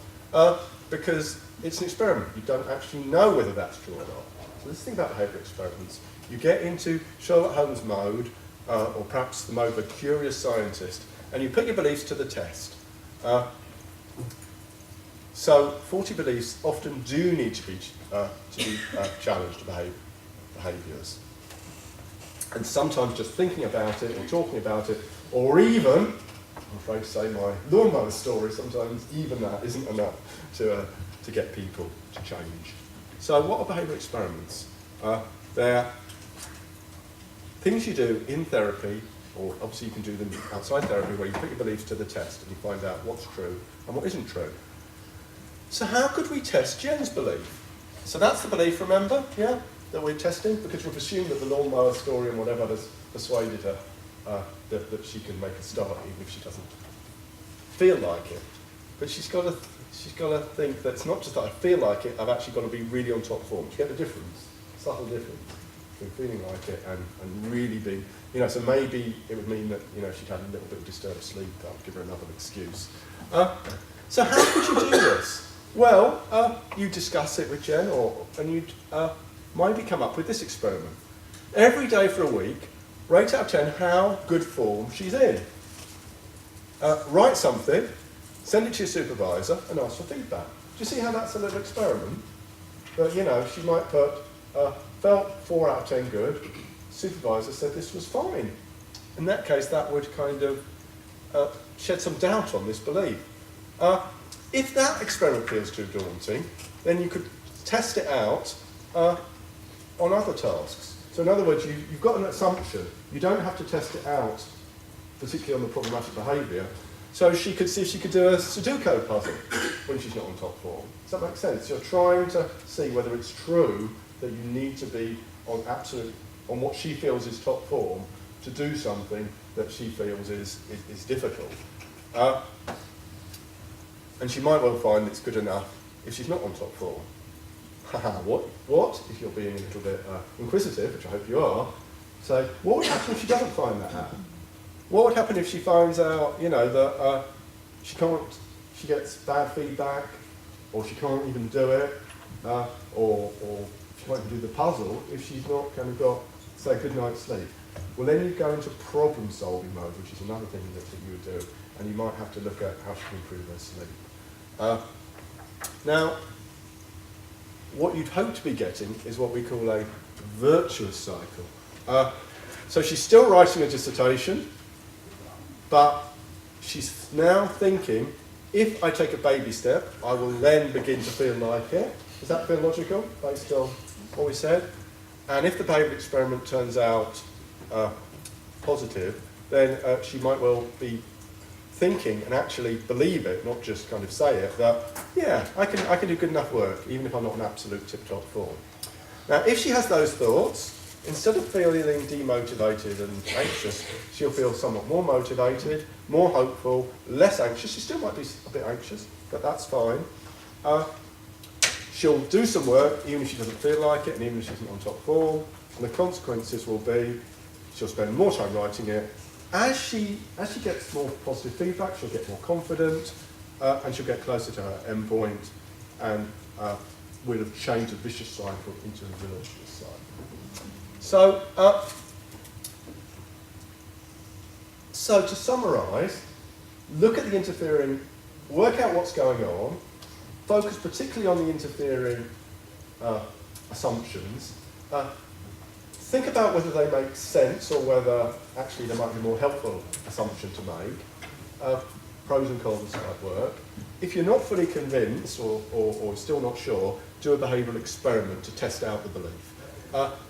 because it's an experiment. You don't actually know whether that's true or not. So let's think about behaviour experiments. You get into Sherlock Holmes mode, or perhaps the mode of a curious scientist, and you put your beliefs to the test. So 40 beliefs often do need to be challenged to behaviours. And sometimes just thinking about it or talking about it, or even, I'm afraid to say my lawnmower story, sometimes even that isn't enough to get people to change. So what are behaviour experiments? They're things you do in therapy, or obviously you can do them outside therapy, where you put your beliefs to the test and you find out what's true and what isn't true. So how could we test Jen's belief? So that's the belief, remember, yeah, that we're testing, because we've assumed that the lawnmower story and whatever has persuaded her that she can make a start even if she doesn't feel like it. But she's got to think that it's not just that I feel like it, I've actually got to be really on top form. Do you get the difference? Subtle difference between feeling like it and really being, so maybe it would mean that, she'd had a little bit of disturbed sleep. That would give her another excuse. So how could you do this? Well, you discuss it with Jen, and you'd maybe come up with this experiment. Every day for a week, rate out of 10 how good form she's in. Write something, send it to your supervisor, and ask for feedback. Do you see how that's a little experiment? But, she might put, felt 4 out of 10 good, supervisor said this was fine. In that case, that would kind of shed some doubt on this belief. If that experiment feels too daunting, then you could test it out on other tasks. So in other words, you've got an assumption. You don't have to test it out, particularly on the problematic behaviour. So she could see if she could do a Sudoku puzzle when she's not on top form. Does that make sense? You're trying to see whether it's true that you need to be on what she feels is top form to do something that she feels is difficult. And she might well find it's good enough if she's not on top form. What? If you're being a little bit inquisitive, which I hope you are, say, what would happen if she doesn't find that out? What would happen if she finds out, that she gets bad feedback, or she can't even do it, or she can't even do the puzzle if she's not kind of got, say, a good night's sleep? Well, then you go into problem-solving mode, which is another thing that you would do, and you might have to look at how she can improve her sleep. Now, what you'd hope to be getting is what we call a virtuous cycle. So she's still writing a dissertation, but she's now thinking, if I take a baby step, I will then begin to feel like it. Does that feel logical, based on what we said? And if the behaviour experiment turns out positive, then she might well be thinking and actually believe it, not just kind of say it, that, yeah, I can do good enough work, even if I'm not in absolute tip-top form. Now, if she has those thoughts, instead of feeling demotivated and anxious, she'll feel somewhat more motivated, more hopeful, less anxious. She still might be a bit anxious, but that's fine. She'll do some work even if she doesn't feel like it and even if she isn't on top form. And the consequences will be she'll spend more time writing it. As she gets more positive feedback, she'll get more confident and she'll get closer to her endpoint and we'll have changed the vicious cycle into a virtuous cycle. So to summarise, look at the interfering, work out what's going on, focus particularly on the interfering assumptions, think about whether they make sense or whether actually there might be a more helpful assumption to make, pros and cons type work. If you're not fully convinced or still not sure, do a behavioural experiment to test out the belief.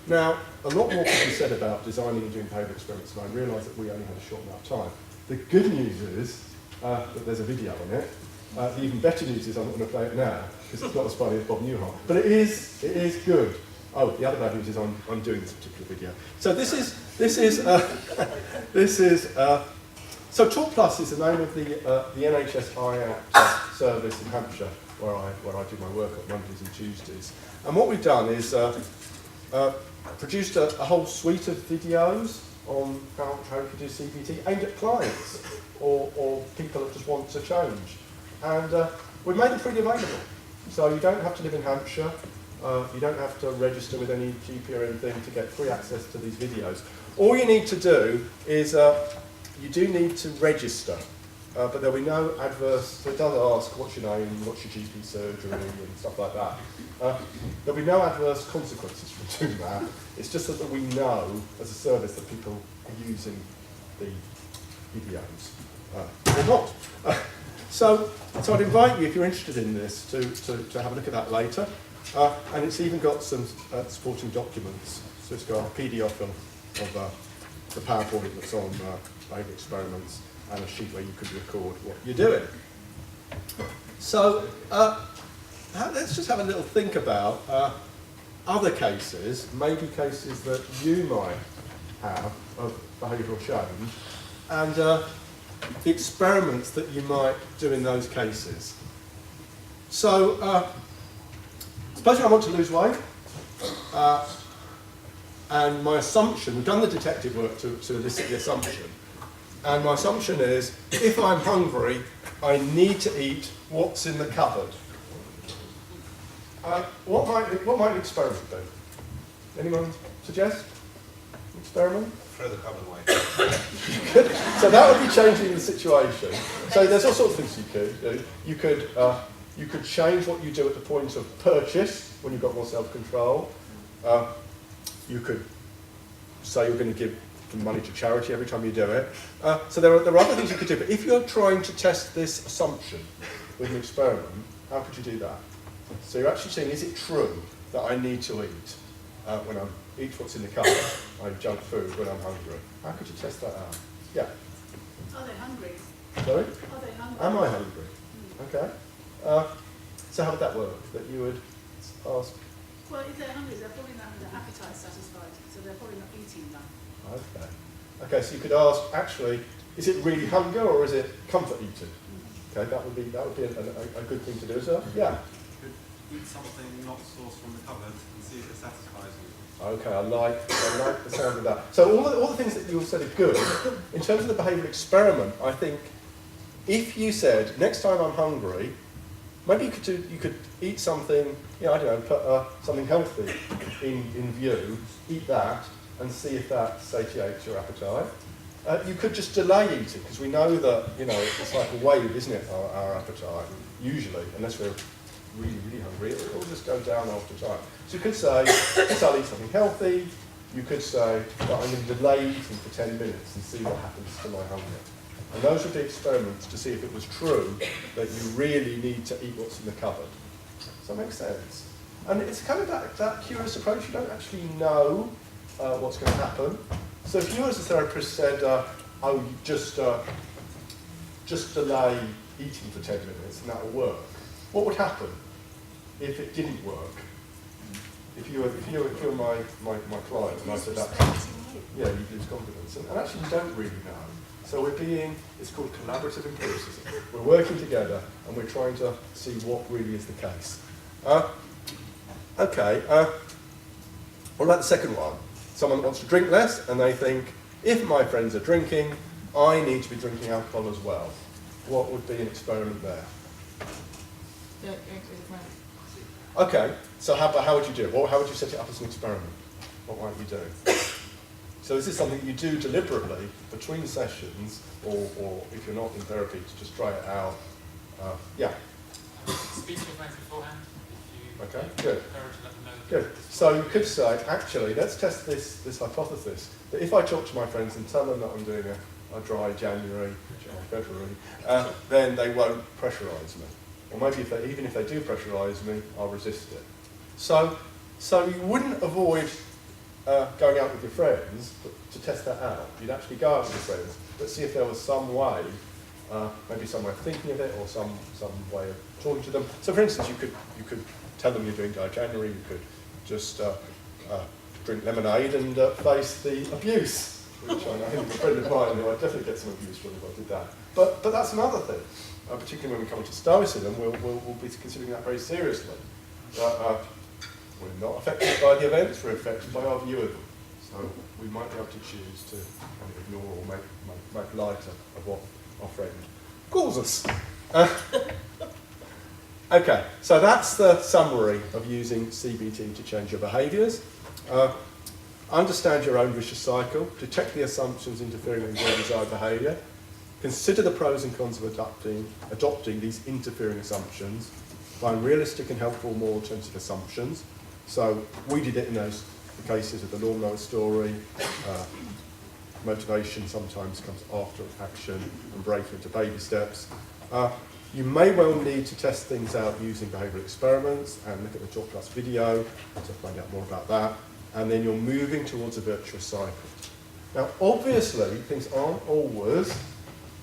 Now, a lot more can be said about designing and doing behavioural experiments, and I realise that we only have a short amount of time. The good news is that there's a video on it. The even better news is I'm not going to play it now, because it's not as funny as Bob Newhart. But it is good. Oh, the other bad news is I'm doing this particular video. So so Talk Plus is the name of the NHS IAPT service in Hampshire, where I do my work on Mondays and Tuesdays. And what we've done is produced a whole suite of videos on how you can do CBT aimed at clients or people that just want to change. And we've made them freely available. So you don't have to live in Hampshire. You don't have to register with any GP or anything to get free access to these videos. All you need to do is, you do need to register, but there'll be no adverse, so it does ask what's your name, what's your GP surgery and stuff like that. There'll be no adverse consequences from doing that. It's just that we know as a service that people are using the videos or not. So I'd invite you, if you're interested in this, to have a look at that later. And it's even got some supporting documents. So it's got a PDF of the PowerPoint that's on behavioural experiments and a sheet where you could record what you're doing. So let's just have a little think about other cases, maybe cases that you might have of behavioural change, and the experiments that you might do in those cases. So suppose I want to lose weight, and my assumption, we've done the detective work to elicit the assumption, and my assumption is, if I'm hungry, I need to eat what's in the cupboard. What might an experiment do? Anyone suggest? Experiment? Throw the cupboard away. So that would be changing the situation. So there's all sorts of things you could do. You could change what you do at the point of purchase when you've got more self-control. You could say you're going to give money to charity every time you do it. So there are other things you could do. But if you're trying to test this assumption with an experiment, how could you do that? So you're actually saying, is it true that I need to eat when I eat what's in the cupboard? I junk food when I'm hungry. How could you test that out? Yeah. Are they hungry? Sorry? Are they hungry? Am I hungry? Okay. So how would that work? That you would ask? Well, if they're hungry, they're probably not having their appetite satisfied, so they're probably not eating enough. Okay. Okay, so you could ask, actually, is it really hunger or is it comfort eating? Okay, that would be a good thing to do, sir. Yeah. You could eat something not sourced from the cupboard and see if it satisfies you. Okay, I like the sound of that. So all the things that you said are good. In terms of the behavioural experiment, I think if you said, next time I'm hungry, maybe you could eat something, I don't know, put something healthy in view, eat that, and see if that satiates your appetite. You could just delay eating, because we know that, it's like a wave, isn't it, our appetite, usually, unless we're really, really hungry, it will just go down after time. So you could say, I'll eat something healthy. You could say, well, I'm going to delay eating for 10 minutes and see what happens to my hunger. And those would be experiments to see if it was true that you really need to eat what's in the cupboard. Does that make sense? And it's kind of that curious approach. You don't actually know what's going to happen. So if you as a therapist said, just delay eating for 10 minutes and that will work, what would happen if it didn't work? if you're my client, and I said that, yeah, you lose confidence, and actually you don't really know. So it's called collaborative empiricism. We're working together, and we're trying to see what really is the case. Okay, what about the second one? Someone wants to drink less, and they think, if my friends are drinking, I need to be drinking alcohol as well. What would be an experiment there? Okay, so how would you do it? How would you set it up as an experiment? What might you do? So this is something you do deliberately between sessions, or if you're not in therapy, to just try it out. Yeah. Speak to your friends beforehand. Okay, good. Encourage to let them know. Good. So you could say, actually, let's test this hypothesis, that if I talk to my friends and tell them that I'm doing a dry January, February, then they won't pressurise me. Or maybe even if they do pressurise me, I'll resist it. So you wouldn't avoid going out with your friends to test that out. You'd actually go out with your friends, but see if there was some way, maybe some way of thinking of it, or some way of talking to them. So for instance, you could tell them you're doing dry January, you could just drink lemonade and face the abuse, which I think a friend of mine who I'd definitely get some abuse from if I did that. But that's another thing, particularly when we come to Stoicism, we'll be considering that very seriously. We're not affected by the events, we're affected by our view of them. So we might be able to choose to kind of ignore or make light of what our friend calls us. Okay, so that's the summary of using CBT to change your behaviours. Understand your own vicious cycle, detect the assumptions interfering with your desired behaviour, consider the pros and cons of adopting these interfering assumptions, find realistic and helpful more alternative assumptions. So we did it in those cases of the lawnmower story. Motivation sometimes comes after action, and breaking into baby steps. You may well need to test things out using behavioural experiments and look at the Talk Plus video to find out more about that. And then you're moving towards a virtuous cycle. Now, obviously, things aren't always,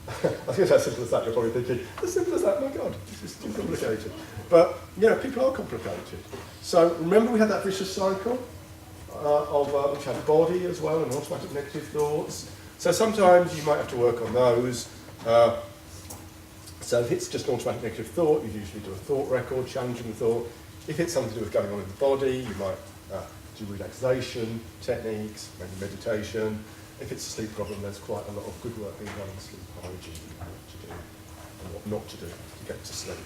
I think it's as simple as that. You're probably thinking, as simple as that, my God, this is too complicated. But, people are complicated. So remember we had that vicious cycle which had body as well, and automatic negative thoughts. So sometimes you might have to work on those. So if it's just an automatic negative thought, you usually do a thought record, challenging the thought. If it's something to do with going on in the body, you might do relaxation techniques, maybe meditation. If it's a sleep problem, there's quite a lot of good work being done on sleep hygiene, and what to do and what not to do to get to sleep.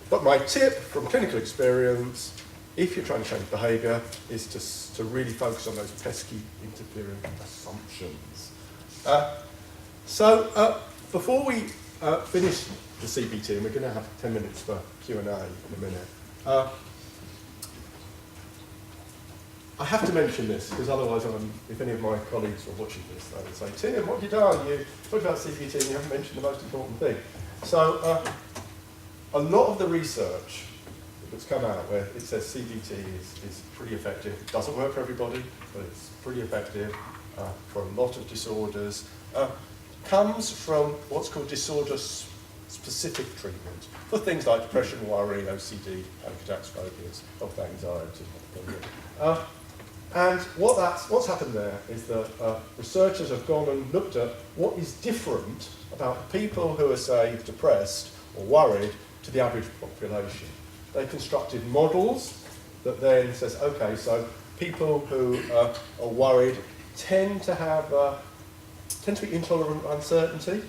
But my tip from clinical experience, if you're trying to change behaviour, is to really focus on those pesky interfering assumptions. Before we finish the CBT, and we're going to have 10 minutes for Q&A in a minute, I have to mention this, because otherwise, if any of my colleagues were watching this, they would say, Tim, what have you done? You talked about CBT and you haven't mentioned the most important thing. So, a lot of the research that's come out where it says CBT is pretty effective. It doesn't work for everybody, but it's pretty effective for a lot of disorders. Comes from what's called disorder-specific treatment for things like depression, worry, OCD, panic attacks, phobias, health anxiety. And what's happened there is that researchers have gone and looked at what is different about people who are, say, depressed or worried to the average population. They constructed models that then says, okay, so people who are worried tend to be intolerant of uncertainty,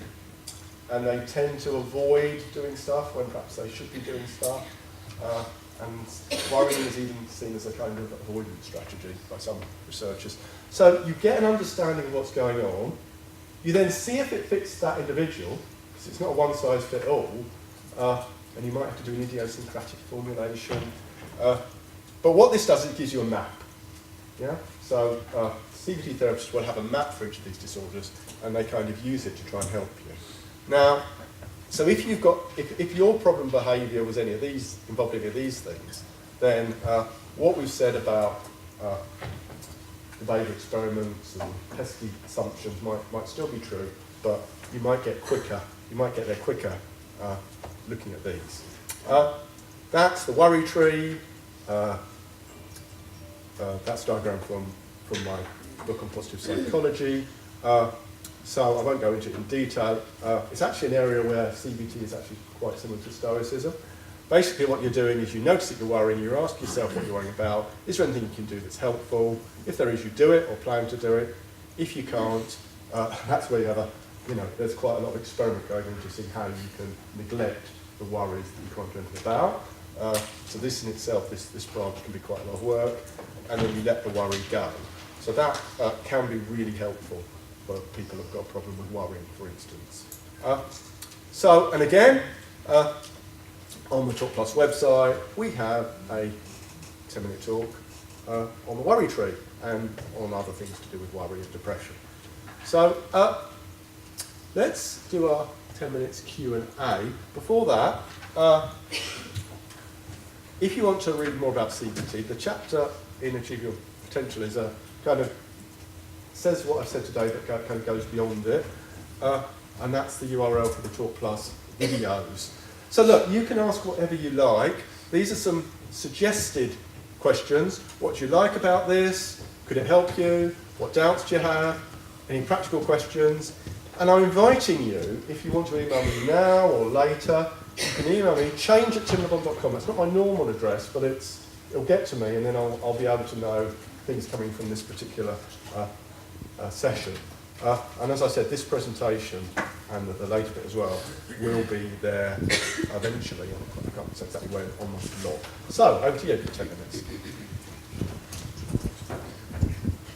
and they tend to avoid doing stuff when perhaps they should be doing stuff. And worrying is even seen as a kind of avoidance strategy by some researchers. So you get an understanding of what's going on. You then see if it fits that individual, because it's not a one-size-fits-all, and you might have to do an idiosyncratic formulation. But what this does is it gives you a map. Yeah? So CBT therapists will have a map for each of these disorders, and they kind of use it to try and help you. Now, so if your problem behaviour was involved any of these things, then what we've said about the behaviour experiments and pesky assumptions might still be true, but you might get there quicker looking at these. That's the worry tree. That's a diagram from my book on positive psychology. So I won't go into it in detail. It's actually an area where CBT is actually quite similar to Stoicism. Basically what you're doing is you notice that you're worrying, you ask yourself what you're worrying about, is there anything you can do that's helpful? If there is, you do it or plan to do it. If you can't, that's where you have there's quite a lot of experiment going on to see how you can neglect the worries that you can't do anything about. So this in itself, this branch can be quite a lot of work, and then you let the worry go. So that can be really helpful for people who've got a problem with worrying, for instance. And again, on the Talk Plus website, we have a 10-minute talk on the worry tree and on other things to do with worry and depression. So let's do our 10 minutes Q&A. Before that, if you want to read more about CBT, the chapter in Achieve Your Potential is a kind of says what I've said today, but kind of goes beyond it. And that's the URL for the Talk Plus videos. So look, you can ask whatever you like. These are some suggested questions. What do you like about this? Could it help you? What doubts do you have? Any practical questions? And I'm inviting you, if you want to email me now or later, you can email me, change@timlebon.com. That's not my normal address, but it'll get to me, and then I'll be able to know things coming from this particular session. And as I said, this presentation and the later bit as well will be there eventually. I can't say exactly when on my blog. So, over to you for 10 minutes.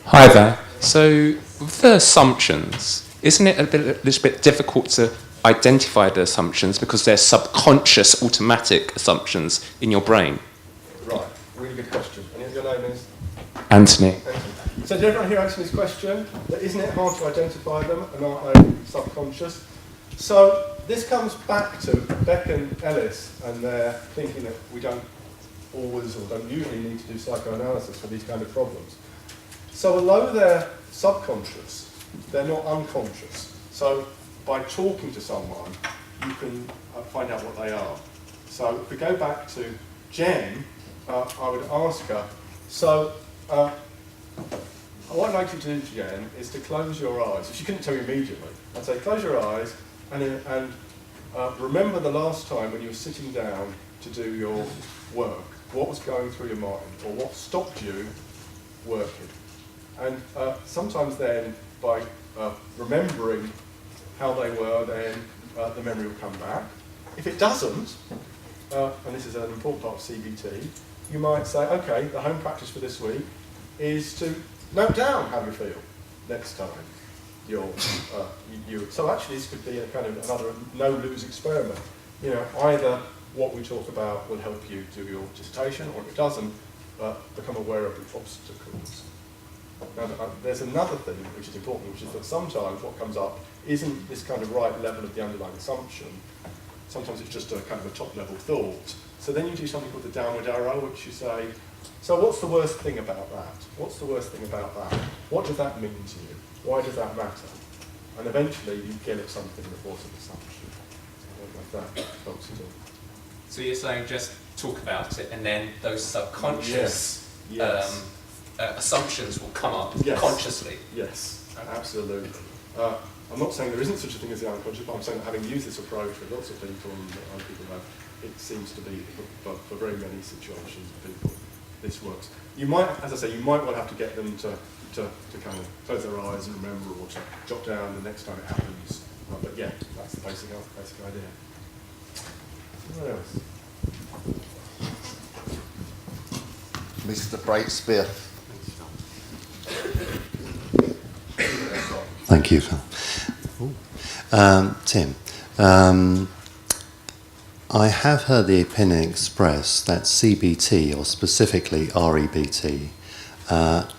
Hi there. So, with the assumptions, isn't it a little bit difficult to identify the assumptions because they're subconscious, automatic assumptions in your brain? Right, really good question. And your name is? Anthony. So did everyone hear Anthony's question? Isn't it hard to identify them and are they subconscious? So this comes back to Beck and Ellis and their thinking that we don't always or don't usually need to do psychoanalysis for these kind of problems. So although they're subconscious, they're not unconscious. So by talking to someone, you can find out what they are. So if we go back to Jen, I would ask her, so what I'd like you to do, Jen, is to close your eyes. If she couldn't tell you immediately, I'd say close your eyes and remember the last time when you were sitting down to do your work. What was going through your mind, or what stopped you working? And sometimes then, by remembering how they were, then the memory will come back. If it doesn't, and this is an important part of CBT, you might say, okay, the home practice for this week is to note down how you feel next time so actually this could be a kind of another no-lose experiment. Either what we talk about will help you do your dissertation, or if it doesn't, become aware of the obstacles. Now, there's another thing which is important, which is that sometimes what comes up isn't this kind of right level of the underlying assumption. Sometimes it's just a kind of a top-level thought. So then you do something called the downward arrow, which you say, so what's the worst thing about that? What's the worst thing about that? What does that mean to you? Why does that matter? And eventually you get at something that was an assumption. I don't know if that helps at all. So you're saying just talk about it, and then those subconscious assumptions will come up consciously? Yes, absolutely. I'm not saying there isn't such a thing as the unconscious, but I'm saying that having used this approach with lots of people and other people have, it seems to be, for very many situations, people, this works. You might, as I say, you might well have to get them to kind of close their eyes and remember, or to jot down the next time it happens. But yeah, that's the basic idea. What else? Mr. Brightspear. Thank you, Phil. Tim, I have heard the opinion expressed that CBT, or specifically REBT,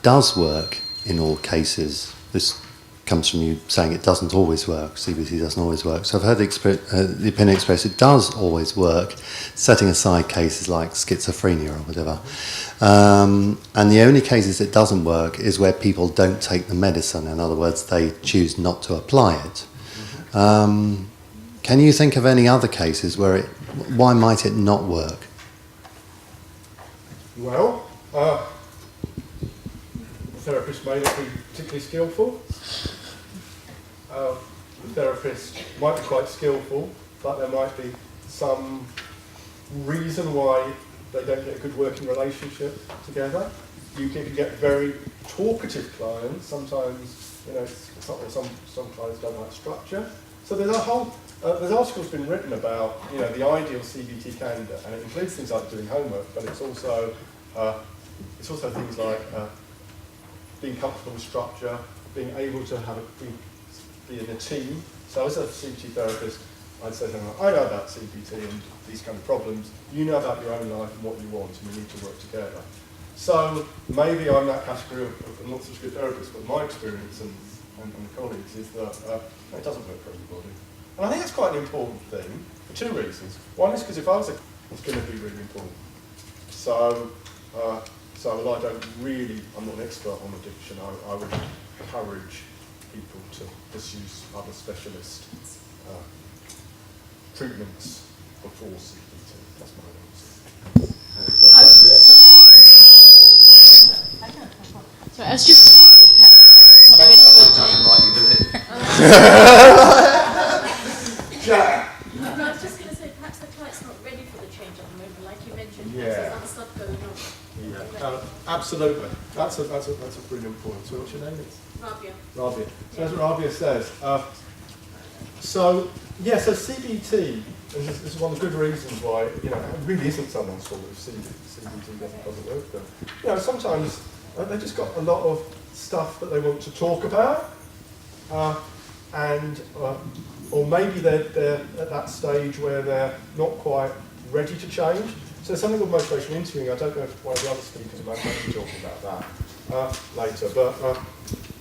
does work in all cases. This comes from you saying it doesn't always work, CBT doesn't always work. So I've heard the opinion expressed it does always work, setting aside cases like schizophrenia or whatever. And the only cases it doesn't work is where people don't take the medicine. In other words, they choose not to apply it. Can you think of any other cases where why might it not work? Well, therapist may not be particularly skillful. The therapist might be quite skillful, but there might be some reason why they don't get a good working relationship together. You can get very talkative clients. Sometimes, some clients don't like structure. So there's a whole there's articles been written about the ideal CBT candidate, and it includes things like doing homework, but it's also things like being comfortable with structure, being able to be in a team. So as a CBT therapist, I'd say something like, I know about CBT and these kind of problems. You know about your own life and what you want, and we need to work together. So maybe I'm that category of not such a good therapist, but my experience and colleagues is that it doesn't work for everybody. And I think it's quite an important thing for two reasons. One is because if I was it's going to be really important. So I'm not an expert on addiction. I would encourage people to pursue other specialist treatments before CBT. That's my answer. So I was just not ready for a change. No, I was just going to say, perhaps the client's not ready for the change at the moment, like you mentioned. There's other stuff going on. Yeah, absolutely. That's a brilliant point. So what's your name? Rabia. Rabia. So as Rabia says, so CBT, and this is one of the good reasons why, it really isn't someone's fault if CBT doesn't work for them. Sometimes they've just got a lot of stuff that they want to talk about, or maybe they're at that stage where they're not quite ready to change. So there's something called motivational interviewing. I don't know if one of the other speakers might be talking about that later, but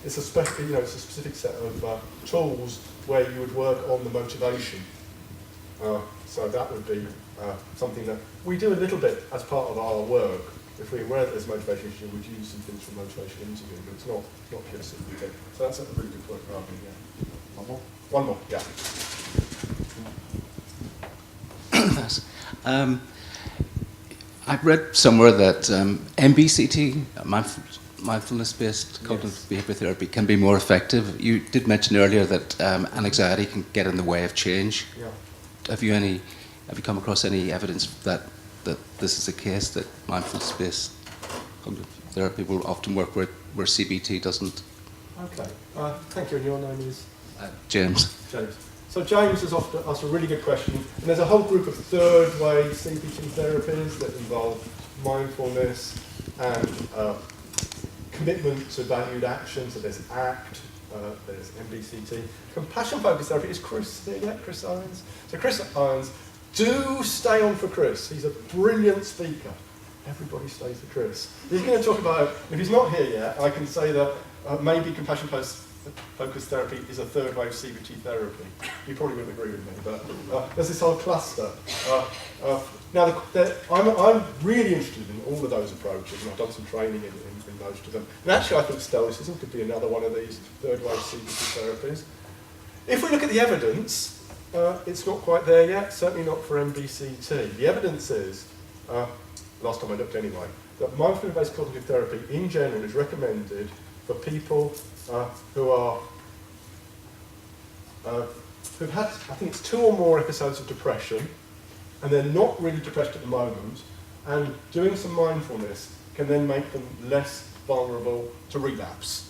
it's a specific set of tools where you would work on the motivation. So that would be something that we do a little bit as part of our work. If we're aware that there's motivation issue, we'd use some things from motivation interviewing, but it's not pure CBT. So that's a really good point, Robin. Yeah. One more. Yeah. I've read somewhere that MBCT, mindfulness-based cognitive behaviour therapy, can be more effective. You did mention earlier that anxiety can get in the way of change. Yeah. Have you come across any evidence that this is the case, that mindfulness-based cognitive therapy will often work where CBT doesn't? Okay. Thank you. And your name is? James. James. So James has asked a really good question. And there's a whole group of third-way CBT therapies that involve mindfulness and commitment to valued action. So there's ACT, there's MBCT. Compassion-focused therapy is Chris here yet? Chris Irons? So Chris Irons, do stay on for Chris. He's a brilliant speaker. Everybody stays for Chris. He's going to talk about, if he's not here yet, I can say that maybe compassion-focused therapy is a third wave CBT therapy. You probably wouldn't agree with me, but there's this whole cluster. Now, I'm really interested in all of those approaches, and I've done some training in most of them. And actually, I think Stoicism could be another one of these third wave CBT therapies. If we look at the evidence, it's not quite there yet, certainly not for MBCT. The evidence is, last time I looked anyway, that mindfulness-based cognitive therapy in general is recommended for people who've had, I think it's 2 or more episodes of depression, and they're not really depressed at the moment, and doing some mindfulness can then make them less vulnerable to relapse.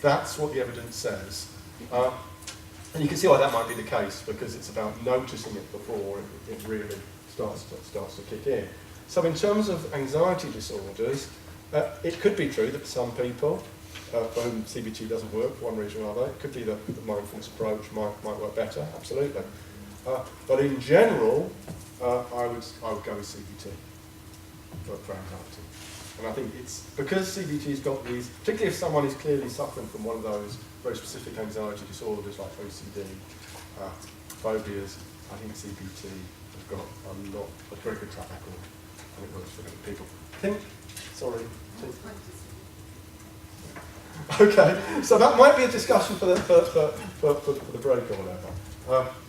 That's what the evidence says. And you can see why that might be the case, because it's about noticing it before it really starts to kick in. So in terms of anxiety disorders, it could be true that some people for whom CBT doesn't work for one reason or another, it could be that the mindfulness approach might work better, absolutely. But in general, I would go with CBT for anxiety. And I think it's because CBT's got these, particularly if someone is clearly suffering from one of those very specific anxiety disorders like OCD, phobias, I think CBT has got a very good track record, and it works for many people. Okay, so that might be a discussion for the break or whatever.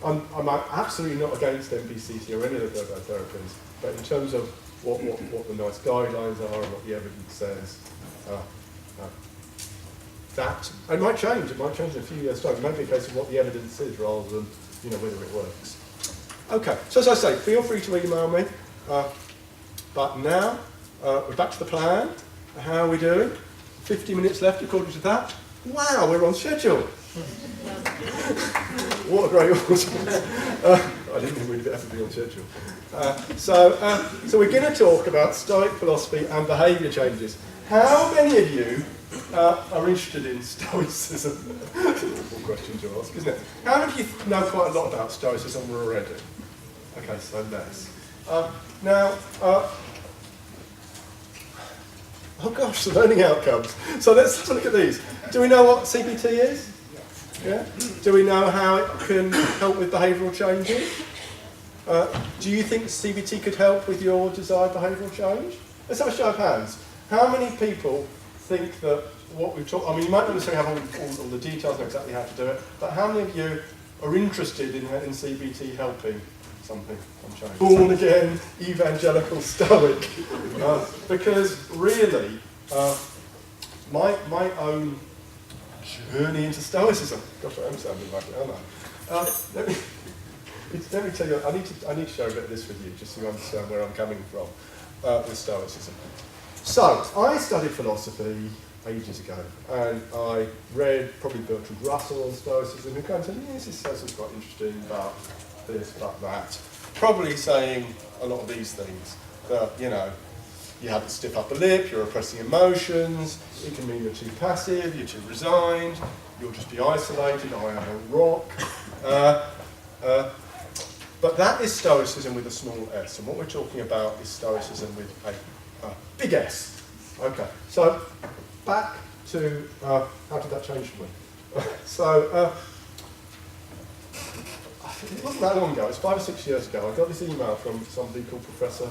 I'm absolutely not against MBCT or any of the therapies, but in terms of what the nice guidelines are and what the evidence says, that, it might change in a few years' time. It might be a case of what the evidence is rather than, whether it works. Okay, so as I say, feel free to email me. But now, we're back to the plan. How are we doing? 50 minutes left according to that. Wow, we're on schedule. What a great audience. I didn't think we'd ever be on schedule. So we're going to talk about Stoic philosophy and behaviour changes. How many of you are interested in Stoicism? Difficult question to ask, isn't it? How many of you know quite a lot about Stoicism already? Okay, so less. Now, oh gosh, the learning outcomes. So let's have a look at these. Do we know what CBT is? Yeah? Do we know how it can help with behavioural changes? Do you think CBT could help with your desired behavioural change? Let's have a show of hands. How many people think that what we've talked, I mean, you might not necessarily have all the details, know exactly how to do it, but how many of you are interested in CBT helping something on change? Born again, evangelical Stoic. Because really, my own journey into Stoicism, gosh, I am sounding like it, aren't I? Let me tell you, I need to share a bit of this with you, just so you understand where I'm coming from with Stoicism. So, I studied philosophy ages ago, and I read probably Bertrand Russell on Stoicism, who kind of said, yes, this sounds quite interesting, but this, but that. Probably saying a lot of these things, that, you have a stiff upper lip, you're repressing emotions, it can mean you're too passive, you're too resigned, you'll just be isolated, I am a rock. But that is Stoicism with a small s, and what we're talking about is Stoicism with a big S. Okay, so back to how did that change for me? So it wasn't that long ago, it's 5 or 6 years ago, I got this email from somebody called Professor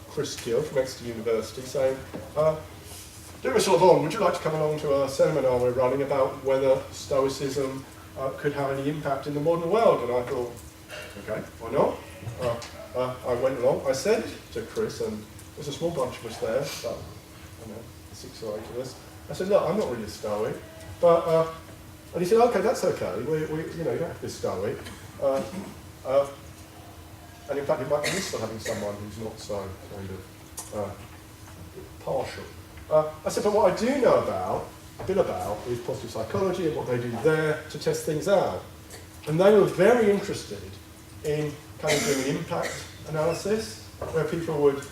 Chris Gill from Exeter University saying, dear Mr. LeBon, would you like to come along to a seminar we're running about whether Stoicism could have any impact in the modern world? And I thought, okay, why not? I went along, I said to Chris, and there's a small bunch of us there, about, 6 or 8 of us. I said, look, I'm not really a Stoic, but, and he said, okay, that's okay, you don't have to be Stoic. And in fact, it might be useful having someone who's not so kind of partial. I said, but what I do know a bit about, is positive psychology and what they do there to test things out. And they were very interested in kind of doing an impact analysis, where people would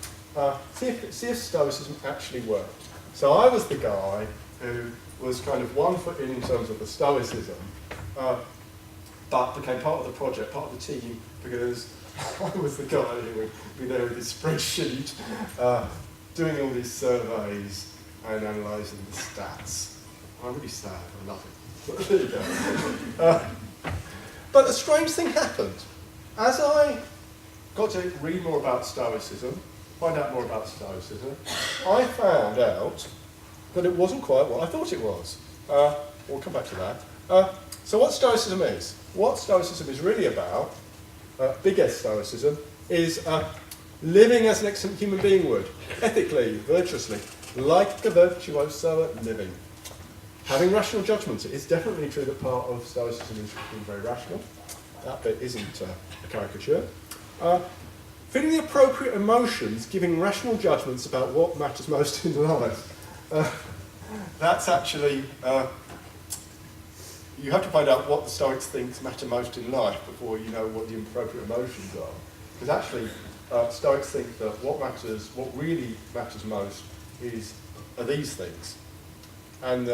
see if Stoicism actually worked. So I was the guy who was kind of 1 foot in terms of the Stoicism, but became part of the project, part of the team, because I was the guy who would be there with his spreadsheet, doing all these surveys and analysing the stats. I'm really sad, I love it. But there you go. But a strange thing happened. As I got to read more about Stoicism, find out more about Stoicism, I found out that it wasn't quite what I thought it was. We'll come back to that. So what Stoicism is? What Stoicism is really about, big S Stoicism, is living as an excellent human being would, ethically, virtuously, like a virtuoso at living. Having rational judgments. It is definitely true that part of Stoicism is being very rational. That bit isn't a caricature. Feeling the appropriate emotions, giving rational judgments about what matters most in life. That's actually, you have to find out what the Stoics think matter most in life before you know what the appropriate emotions are. Because actually, Stoics think that what really matters most are these things. And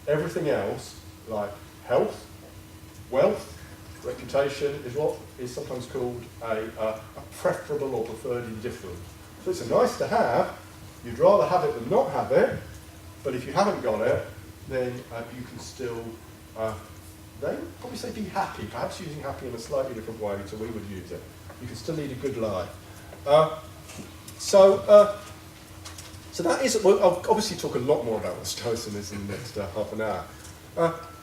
everything else, like health, wealth, reputation, is what is sometimes called a preferable or preferred indifferent. So it's a nice to have, you'd rather have it than not have it, but if you haven't got it, then you can still, they would probably say be happy, perhaps using happy in a slightly different way to we would use it. You can still lead a good life. So that is, well, I'll obviously talk a lot more about what Stoicism is in the next half an hour.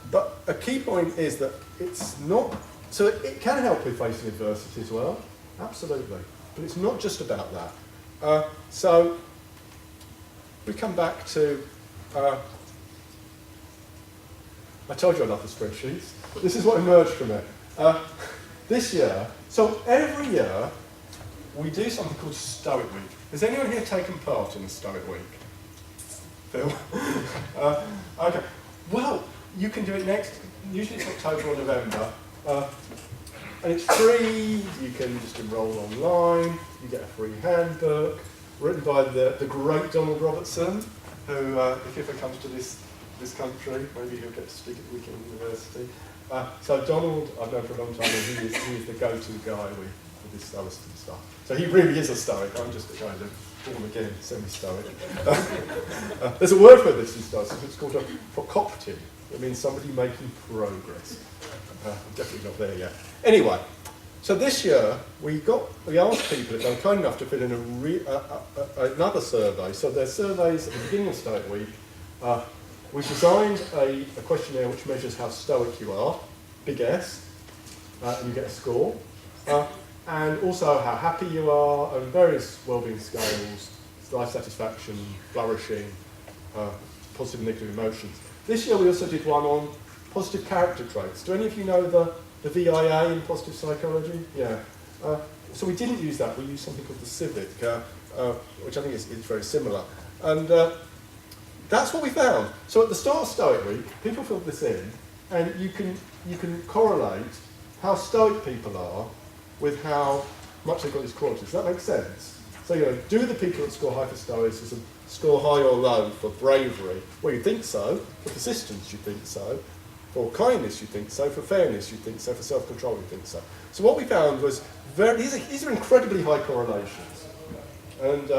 But a key point is that it's not, so it can help with facing adversity as well, absolutely. But it's not just about that. So we come back to I told you I love the spreadsheets. This is what emerged from it. This year, so every year, we do something called Stoic Week. Has anyone here taken part in the Stoic Week? Phil? Okay. Well, you can do it next. Usually it's October or November. And it's free. You can just enroll online. You get a free handbook written by the great Donald Robertson, who, if he ever comes to this country, maybe he'll get to speak at Weeknd University. So Donald, I've known for a long time, and he is the go-to guy with this Stoicism stuff. So he really is a Stoic. I'm just a kind of born again semi-Stoic. There's a word for this in Stoicism. It's called a procopti. It means somebody making progress. I'm definitely not there yet. Anyway, so this year we asked people if they were kind enough to fill in another survey. So there's surveys at the beginning of Stoic Week. We've designed a questionnaire which measures how stoic you are, big S, and you get a score, and also how happy you are, and various wellbeing scales, life satisfaction, flourishing, positive and negative emotions. This year we also did one on positive character traits. Do any of you know the VIA in positive psychology? Yeah. So we didn't use that, we used something called the Civic, which I think is very similar. And that's what we found. So at the start of Stoic Week, people filled this in, and you can correlate how stoic people are with how much they've got these qualities. Does that make sense? So, do the people that score high for stoicism score high or low for bravery? Well, you think so. For persistence, you think so. For kindness, you think so. For fairness, you think so. For self-control, you think so. So what we found was these are incredibly high correlations. And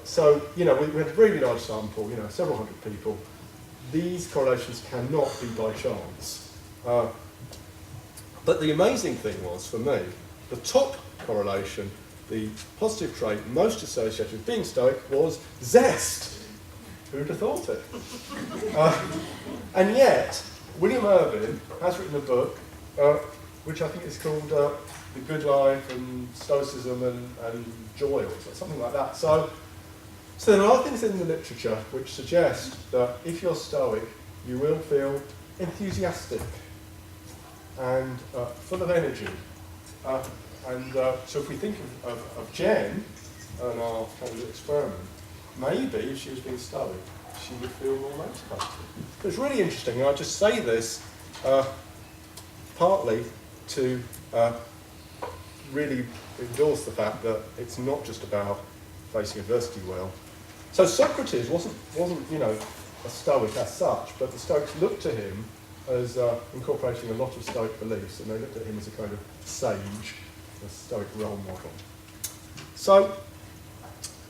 so, we had a really large sample, several hundred people. These correlations cannot be by chance. But the amazing thing was, for me, the top correlation, the positive trait most associated with being stoic was zest. Who'd have thought it? And yet, William Irvin has written a book, which I think is called The Good Life and Stoicism and Joy, or something like that. So there are things in the literature which suggest that if you're stoic, you will feel enthusiastic and full of energy. So if we think of Jen and our kind of experiment, maybe if she was being stoic, she would feel more motivated. It's really interesting, and I just say this partly to really endorse the fact that it's not just about facing adversity well. So Socrates wasn't a Stoic as such, but the Stoics looked to him as incorporating a lot of Stoic beliefs, and they looked at him as a kind of sage, a Stoic role model. So,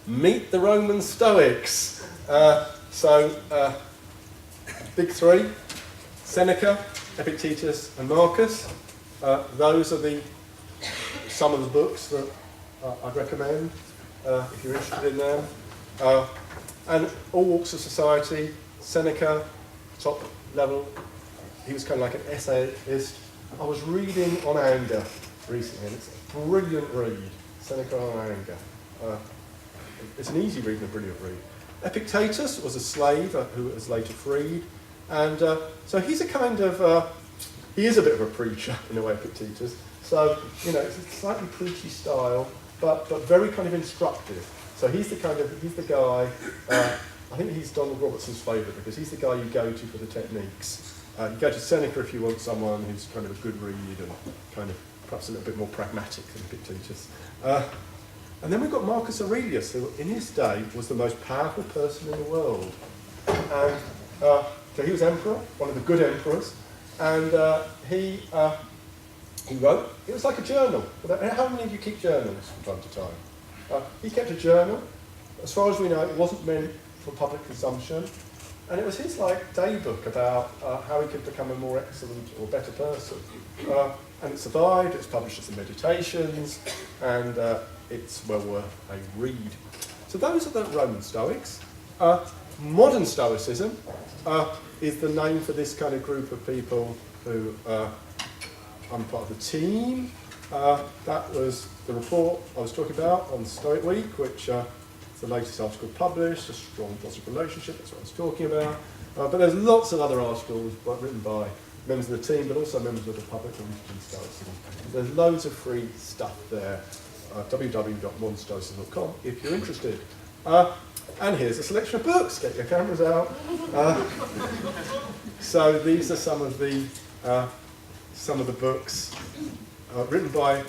meet the Roman Stoics. Big three: Seneca, Epictetus, and Marcus. Those are some of the books that I'd recommend if you're interested in them. And all walks of society. Seneca, top level. He was kind of like an essayist. I was reading on anger recently, and it's a brilliant read. Seneca on anger. It's an easy read and a brilliant read. Epictetus was a slave who was later freed, and so he's a kind of he is a bit of a preacher in a way, Epictetus. So it's a slightly preachy style, but very kind of instructive. So he's the guy. I think he's Donald Robertson's favourite because he's the guy you go to for the techniques. You go to Seneca if you want someone who's kind of a good read and kind of perhaps a little bit more pragmatic than Epictetus. And then we've got Marcus Aurelius, who in his day was the most powerful person in the world. And so he was emperor, one of the good emperors, and he wrote. It was like a journal. How many of you keep journals from time to time? He kept a journal. As far as we know, it wasn't meant for public consumption. And it was his day book about how he could become a more excellent or better person. And it survived, it's published as the Meditations, and it's well worth a read. So those are the Roman Stoics. Modern Stoicism is the name for this kind of group of people who I'm part of the team. That was the report I was talking about on Stoic Week, which is the latest article published, a strong positive relationship, that's what I was talking about. But there's lots of other articles written by members of the team, but also members of the public on Stoicism. There's loads of free stuff there. www.modernstoicism.com if you're interested. And here's a selection of books. Get your cameras out. So these are some of the books written by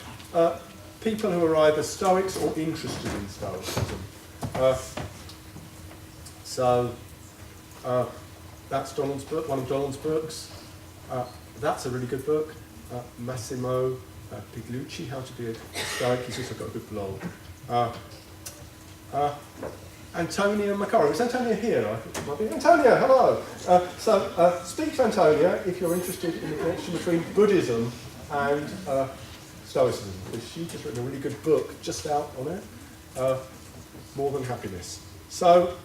people who are either Stoics or interested in Stoicism. That's Donald's book, one of Donald's books. That's a really good book. Massimo Piglucci, How to Be a Stoic. He's also got a good blog. Antonia Macaro. Is Antonia here? I think it might be. Antonia, hello. Speak to Antonia if you're interested in the connection between Buddhism and Stoicism, because she's just written a really good book just out on it, More Than Happiness. So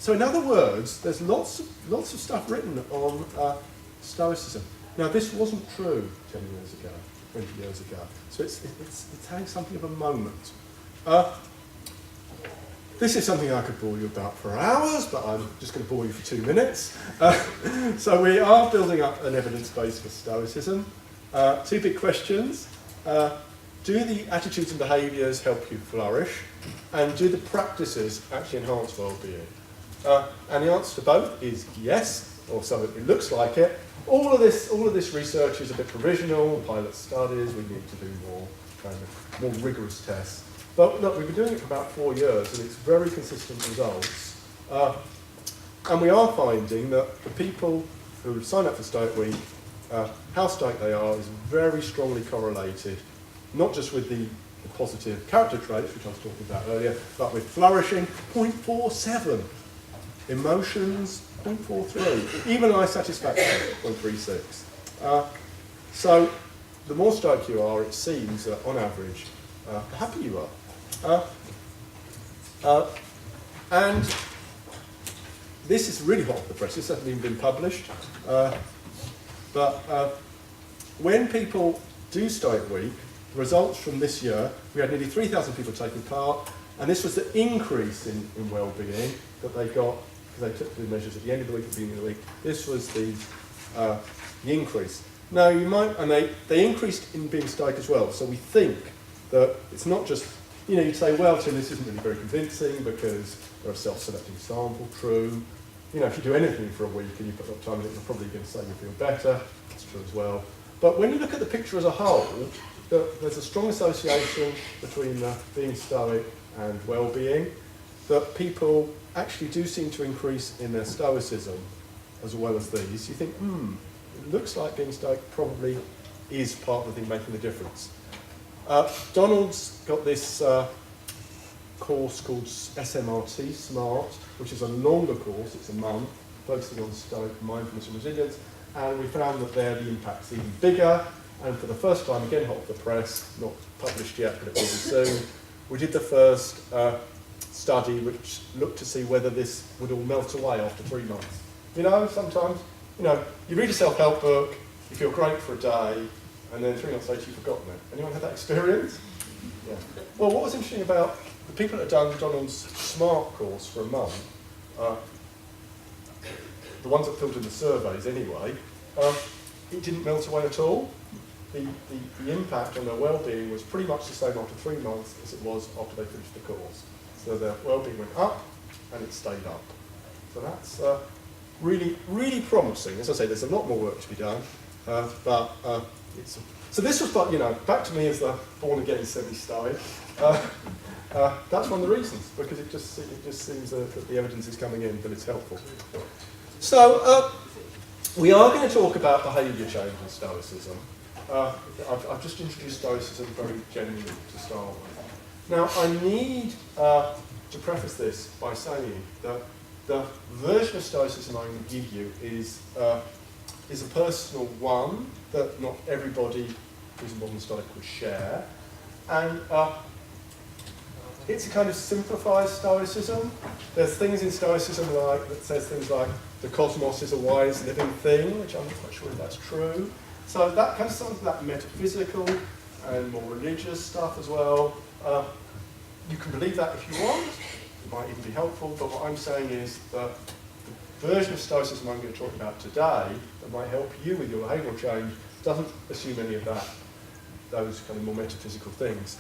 in other words, there's lots of stuff written on Stoicism. Now, this wasn't true 10 years ago, 20 years ago. So it's having something of a moment. This is something I could bore you about for hours, but I'm just going to bore you for 2 minutes. So we are building up an evidence base for Stoicism. 2 big questions. Do the attitudes and behaviours help you flourish? And do the practices actually enhance well-being? And the answer to both is yes, or so it looks like it. All of this research is a bit provisional, pilot studies, we need to do more rigorous tests. But look, we've been doing it for about 4 years, and it's very consistent results. And we are finding that the people who sign up for Stoic Week, how stoic they are is very strongly correlated, not just with the positive character traits, which I was talking about earlier, but with flourishing, 0.47. Emotions, 0.43. Even eye satisfaction, 0.36. So the more stoic you are, it seems that on average, the happier you are. And this is really hot off the press. This hasn't even been published. But when people do Stoic Week, the results from this year, we had nearly 3,000 people taking part, and this was the increase in well-being that they got, because they took the measures at the end of the week, at the beginning of the week. This was the increase. Now, you might, and they increased in being stoic as well, so we think that it's not just, you'd say, well, Tim, this isn't really very convincing because they're a self-selecting sample, true. If you do anything for a week and you put up time in it, you're probably going to say you feel better. That's true as well. But when you look at the picture as a whole, there's a strong association between being stoic and well-being, that people actually do seem to increase in their stoicism as well as these. You think, it looks like being stoic probably is part of the thing making the difference. Donald's got this course called SMRT, SMART, which is a longer course, it's a month, focusing on stoic mindfulness and resilience, and we found that there the impact's even bigger, and for the first time, again hot off the press, not published yet, but it will be soon, we did the first study which looked to see whether this would all melt away after 3 months. Sometimes, you read a self-help book, you feel great for a day, and then 3 months later you've forgotten it. Anyone had that experience? Yeah. Well, what was interesting about the people that had done Donald's SMART course for a month, the ones that filled in the surveys anyway, it didn't melt away at all. The impact on their well-being was pretty much the same after 3 months as it was after they finished the course. So their well-being went up, and it stayed up. So that's really, really promising. As I say, there's a lot more work to be done, but it's... So this was, back to me as the born-again semi-stoic. That's one of the reasons, because it just seems that the evidence is coming in, that it's helpful. So we are going to talk about behaviour change in Stoicism. I've just introduced Stoicism very generally to start with. Now, I need to preface this by saying that the version of Stoicism I'm going to give you is a personal one that not everybody who's a modern Stoic would share. And it's a kind of simplified Stoicism. There's things in Stoicism that says things like the cosmos is a wise living thing, which I'm not quite sure if that's true. So that kind of some of that metaphysical and more religious stuff as well. You can believe that if you want. It might even be helpful, but what I'm saying is that version of Stoicism I'm going to talk about today that might help you with your behavioural change doesn't assume any of that, those kind of more metaphysical things.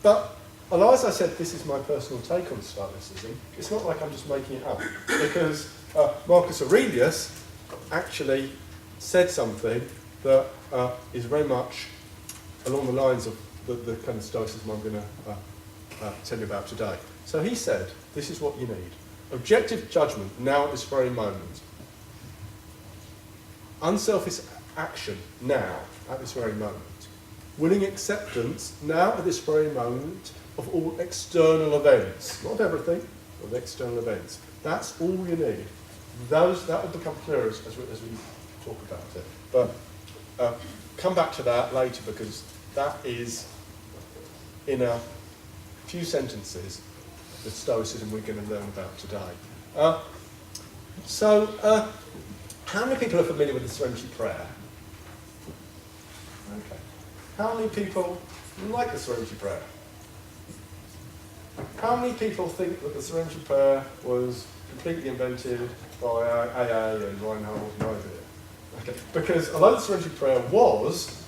But as I said, this is my personal take on Stoicism. It's not like I'm just making it up, because Marcus Aurelius actually said something that is very much along the lines of the kind of Stoicism I'm going to tell you about today. So he said, this is what you need. Objective judgment now at this very moment. Unselfish action now at this very moment. Willing acceptance now at this very moment of all external events. Not everything, but external events. That's all you need. That will become clearer as we talk about it. But come back to that later, because that is, in a few sentences, the Stoicism we're going to learn about today. How many people are familiar with the Serenity Prayer? Okay. How many people like the Serenity Prayer? How many people think that the Serenity Prayer was completely invented by AA and Reinhold and Ovid? Okay. Because although the Serenity Prayer was,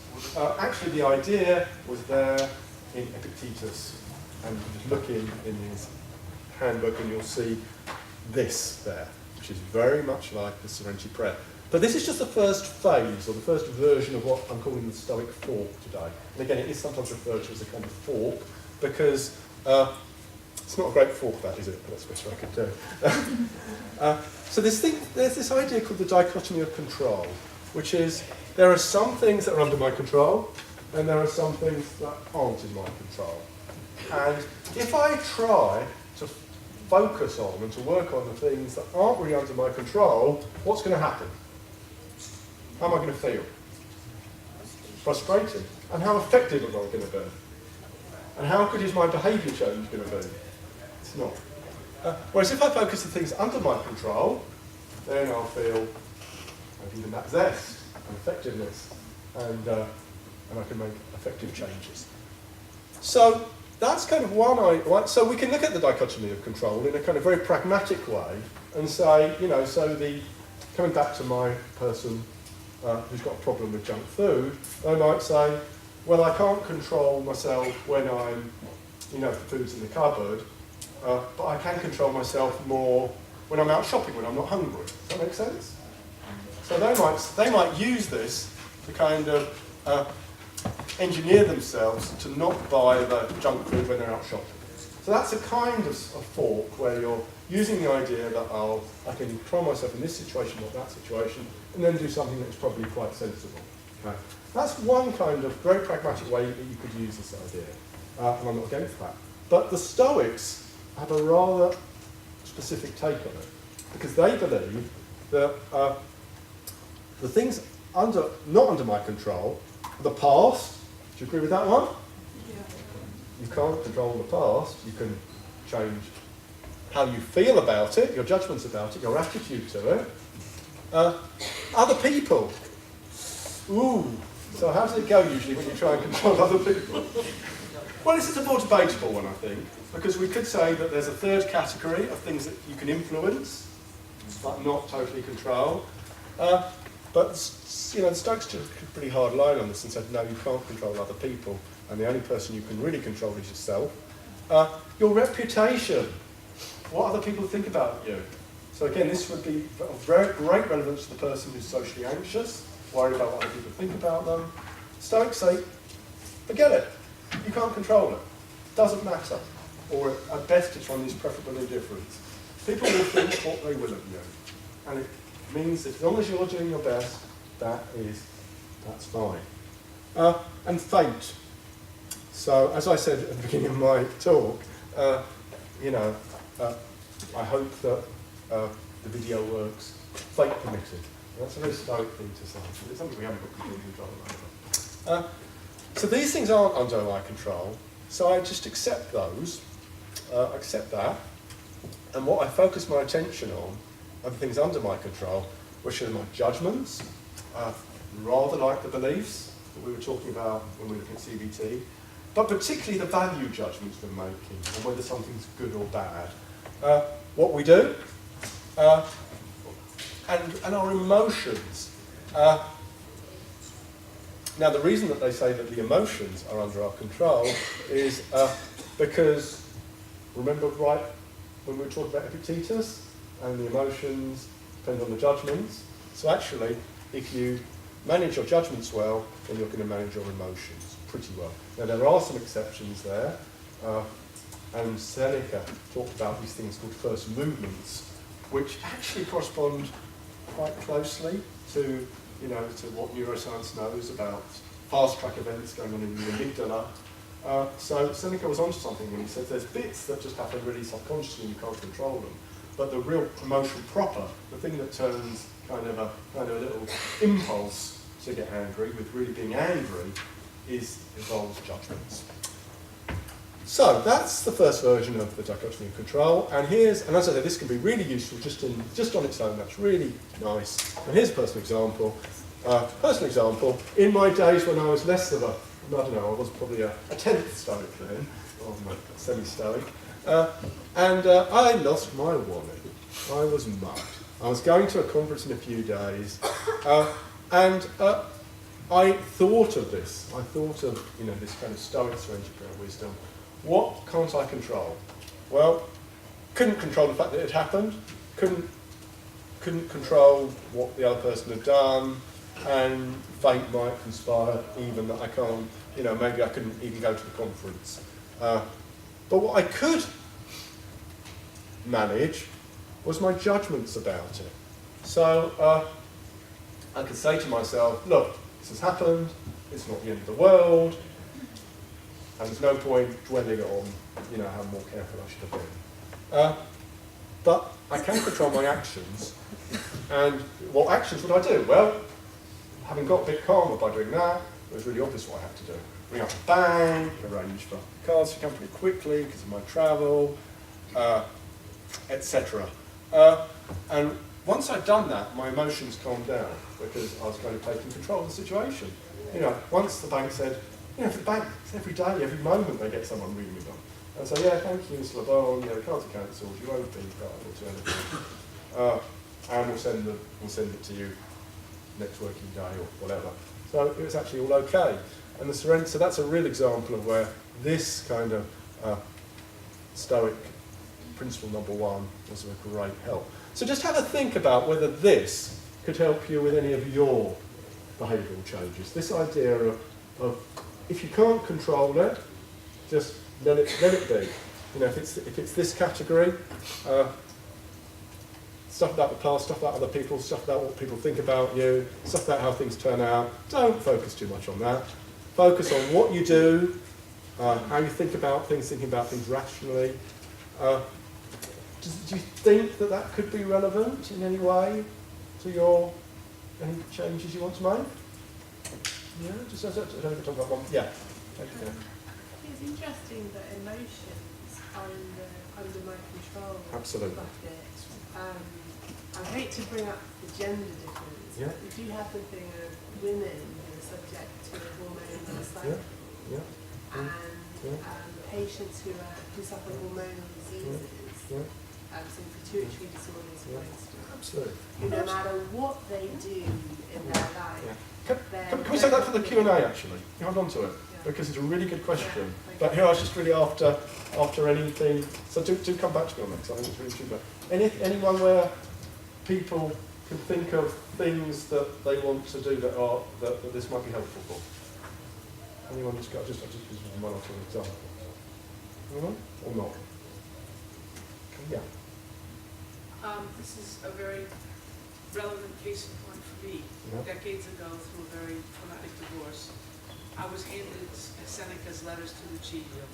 actually the idea was there in Epictetus. And you can just look in his handbook and you'll see this there, which is very much like the Serenity Prayer. But this is just the first phase, or the first version of what I'm calling the Stoic fork today. And again, it is sometimes referred to as a kind of fork, because it's not a great fork, that, is it? But that's the best I could do. So there's this idea called the dichotomy of control, which is there are some things that are under my control, and there are some things that aren't in my control. And if I try to focus on and to work on the things that aren't really under my control, what's going to happen? How am I going to feel? Frustrated. And how effective am I going to be? And how good is my behaviour change going to be? It's not. Whereas if I focus on things under my control, then I'll feel even that zest and effectiveness, and I can make effective changes. So that's kind of one. So we can look at the dichotomy of control in a kind of very pragmatic way and say, coming back to my person who's got a problem with junk food, they might say, well, I can't control myself when the food's in the cupboard, but I can control myself more when I'm out shopping, when I'm not hungry. Does that make sense? So they might use this to kind of engineer themselves to not buy the junk food when they're out shopping. So that's a kind of a fork where you're using the idea that I can control myself in this situation, not that situation, and then do something that's probably quite sensible. Okay. That's one kind of very pragmatic way that you could use this idea, and I'm not against that. But the Stoics have a rather specific take on it, because they believe that the things not under my control, the past. Do you agree with that one? Yeah. You can't control the past. You can change how you feel about it, your judgments about it, your attitude to it. Other people. Ooh. So how does it go usually when you try and control other people? Well, this is a more debatable one, I think, because we could say that there's a third category of things that you can influence, but not totally control. But the Stoics took a pretty hard line on this and said, no, you can't control other people, and the only person you can really control is yourself. Your reputation, what other people think about you. So again, this would be of very great relevance to the person who's socially anxious, worried about what other people think about them. Stoics say, forget it. You can't control it. It doesn't matter. Or at best, it's one of these preferable indifference. People will think what they will of you. And it means that as long as you're doing your best, that's fine. And fate. So, as I said at the beginning of my talk, I hope that the video works, fate permitted. That's a very Stoic thing to say. It's something we haven't got complete control over. So these things aren't under my control, so I just accept those, accept that, and what I focus my attention on are the things under my control, which are my judgments, rather like the beliefs that we were talking about when we were looking at CBT, but particularly the value judgments we're making, and whether something's good or bad. What we do, and our emotions. Now, the reason that they say that the emotions are under our control is because, remember right when we were talking about Epictetus and the emotions depend on the judgments? So actually, if you manage your judgments well, then you're going to manage your emotions pretty well. Now, there are some exceptions there, and Seneca talked about these things called first movements, which actually correspond quite closely to, to what neuroscience knows about fast-track events going on in the amygdala. So Seneca was onto something when he said there's bits that just happen really subconsciously and you can't control them, but the real emotion proper, the thing that turns kind of a little impulse to get angry with really being angry, involves judgments. So that's the first version of the dichotomy of control, and as I said, this can be really useful just on its own. That's really nice. And here's a personal example. In my days when I was less of I was probably a 10th Stoic then, or semi-Stoic, and I lost my wallet. I was mugged. I was going to a conference in a few days, and I thought of this. I thought of this kind of Stoic serenity of wisdom. What can't I control? Well, couldn't control the fact that it happened. Couldn't control what the other person had done, and fate might conspire even that I can't. Maybe I couldn't even go to the conference. But what I could manage was my judgments about it. So I could say to myself, look, this has happened, it's not the end of the world, and there's no point dwelling on, how more careful I should have been. But I can control my actions, and what actions would I do? Well, having got a bit calmer by doing that, it was really obvious what I had to do. Ring up the bank, arrange for cards to come pretty quickly because of my travel, etc. And once I'd done that, my emotions calmed down because I was kind of taking control of the situation. Once the bank said, for the bank, it's every day, every moment they get someone ringing them. And so, yeah, thank you, Mr. LeBon, the cards are cancelled, you won't be entitled to anything. And we'll send it to you next working day or whatever. So it was actually all okay. And so that's a real example of where this kind of Stoic principle number one was a great help. So just have a think about whether this could help you with any of your behavioural changes. This idea of if you can't control it, just let it be. If it's this category, stuff about the past, stuff about other people, stuff about what people think about you, stuff about how things turn out. Don't focus too much on that. Focus on what you do, how you think about things, thinking about things rationally. Do you think that could be relevant in any way to any changes you want to make? Yeah, just talk about one. Yeah. It's interesting that emotions are under my control. Absolutely. I hate to bring up the gender difference. Yeah. But you do have the thing of women who are subject to hormonal cycle, and patients who suffer hormonal diseases, so pituitary disorders, for instance. Absolutely. No matter what they do in their life. Can we say that for the Q&A actually? Hold on to it, because it's a really good question. But here I was just really after anything, so do come back to me on that, because I think it's really true. But anyone where people can think of things that they want to do that this might be helpful for? Anyone just use one or two examples? Anyone? Or not? Okay, yeah. This is a very relevant case in point for me. Yeah. Decades ago, through a very traumatic divorce, I was handed Seneca's letters to Lucidio,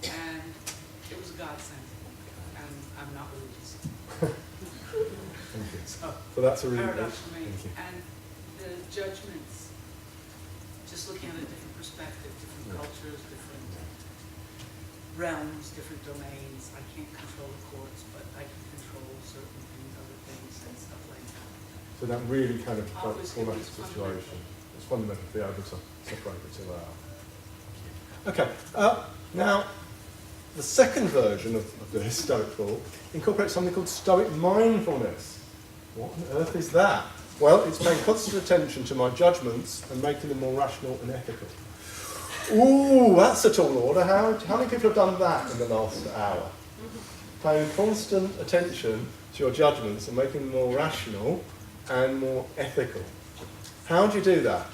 and it was a godsend. And I'm not religious. Thank you. So that's a really paradox for me. And the judgments, just looking at a different perspective, different cultures, different realms, different domains. I can't control the courts, but I can control certain things, other things, and stuff like that. So that really kind of traumatic situation. It's fundamental to be able to separate the two out. Okay, now the second version of the Stoic thought incorporates something called Stoic mindfulness. What on earth is that? Well, it's paying constant attention to my judgments and making them more rational and ethical. Ooh, that's a tall order. How many people have done that in the last hour? Paying constant attention to your judgments and making them more rational and more ethical. How do you do that?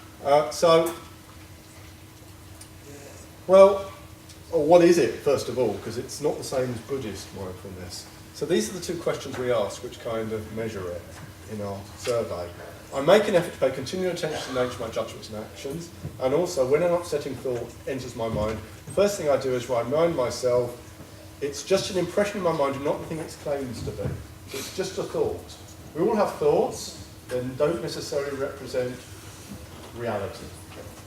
What is it, first of all? Because it's not the same as Buddhist mindfulness. So these are the two questions we ask, which kind of measure it in our survey. I make an effort to pay continual attention to the nature of my judgments and actions, and also when an upsetting thought enters my mind, the first thing I do is remind myself it's just an impression in my mind and not the thing it claims to be. It's just a thought. We all have thoughts that don't necessarily represent reality.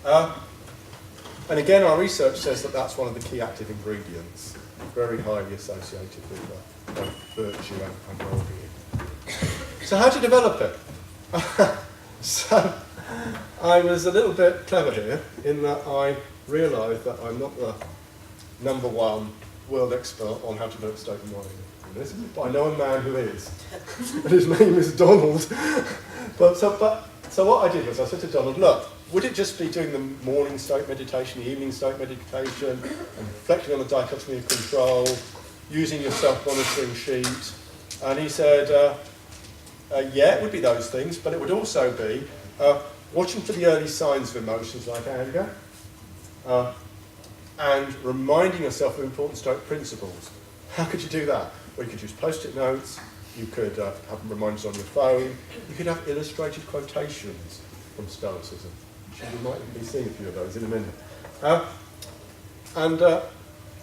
And again, our research says that that's one of the key active ingredients, very highly associated with both virtue and well-being. So how do you develop it? So I was a little bit clever here in that I realised that I'm not the #1 world expert on how to develop state of mind. But I know a man who is, and his name is Donald. So what I did was I said to Donald, look, would it just be doing the morning state meditation, the evening state meditation, and reflecting on the dichotomy of control, using your self-monitoring sheet? And he said, yeah, it would be those things, but it would also be watching for the early signs of emotions like anger, and reminding yourself of important Stoic principles. How could you do that? Well, you could use post-it notes, you could have reminders on your phone, you could have illustrated quotations from Stoicism. You might even be seeing a few of those in a minute.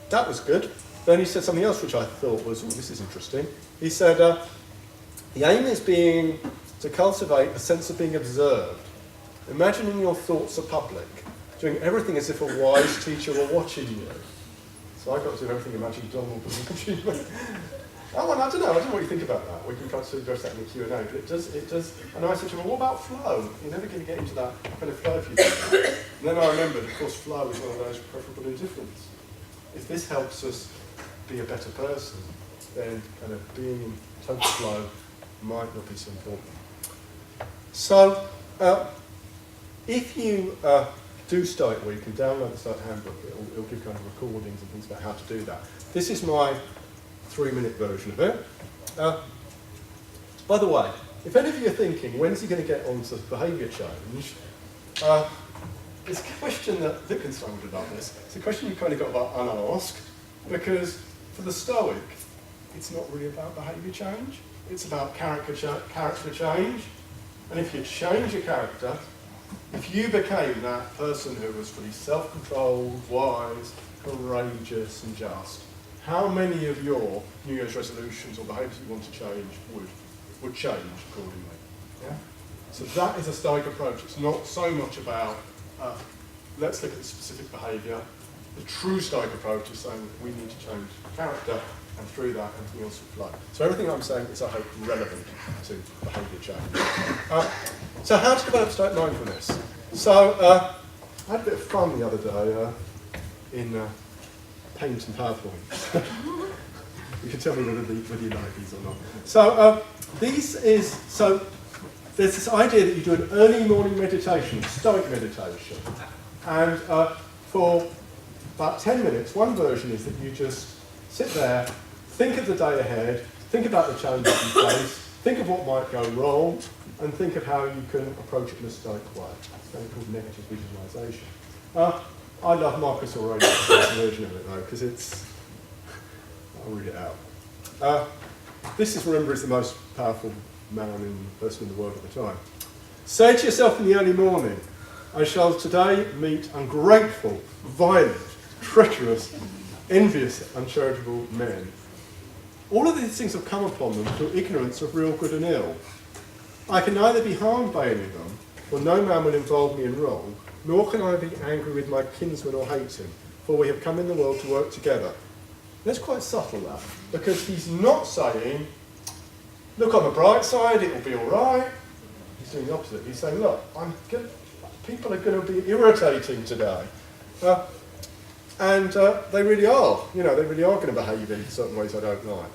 That was good. Then he said something else which I thought was, this is interesting. He said, the aim is to cultivate a sense of being observed, imagining your thoughts are public, doing everything as if a wise teacher were watching you. So I got to do everything imagining Donald was watching me. I don't know what you think about that. We can kind of address that in the Q&A, but it does. And I said to him, well, what about flow? You're never going to get into that kind of flow if you do that. And then I remembered, of course, flow is one of those preferable indifference. If this helps us be a better person, then kind of being in total flow might not be so important. So, if you do Stoic Week and download the Stoic Handbook, it'll give kind of recordings and things about how to do that. This is my 3-minute version of it. By the way, if any of you are thinking, when's he going to get on to behaviour change? It's a question that Wittgenstein would have done this. It's a question you kind of got about unasked, because for the Stoic, it's not really about behaviour change. It's about character change. And if you change your character, if you became that person who was fully self-controlled, wise, courageous and just, how many of your New Year's resolutions or behaviours you want to change would change accordingly? Yeah? So that is a Stoic approach. It's not so much about, let's look at the specific behaviour. The true Stoic approach is saying we need to change character, and through that everything else will flow. So everything I'm saying is, I hope, relevant to behaviour change. So how to develop Stoic mindfulness? So I had a bit of fun the other day in Paint and PowerPoint. You can tell me whether you like these or not. So there's this idea that you do an early morning meditation, Stoic meditation, and for about 10 minutes, one version is that you just sit there, think of the day ahead, think about the challenges you face, think of what might go wrong, and think of how you can approach it in a Stoic way. It's kind of called negative visualization. I love Marcus Aurelius' version of it though, because I'll read it out. This is, remember, is the most powerful man and person in the world at the time. Say to yourself in the early morning, I shall today meet ungrateful, violent, treacherous, envious, uncharitable men. All of these things have come upon them through ignorance of real good and ill. I can neither be harmed by any of them, for no man will involve me in wrong, nor can I be angry with my kinsman or hate him, for we have come in the world to work together. That's quite subtle, that, because he's not saying, look on the bright side, it'll be all right. He's doing the opposite. He's saying, look, people are going to be irritating today. And they really are. They really are going to behave in certain ways I don't like.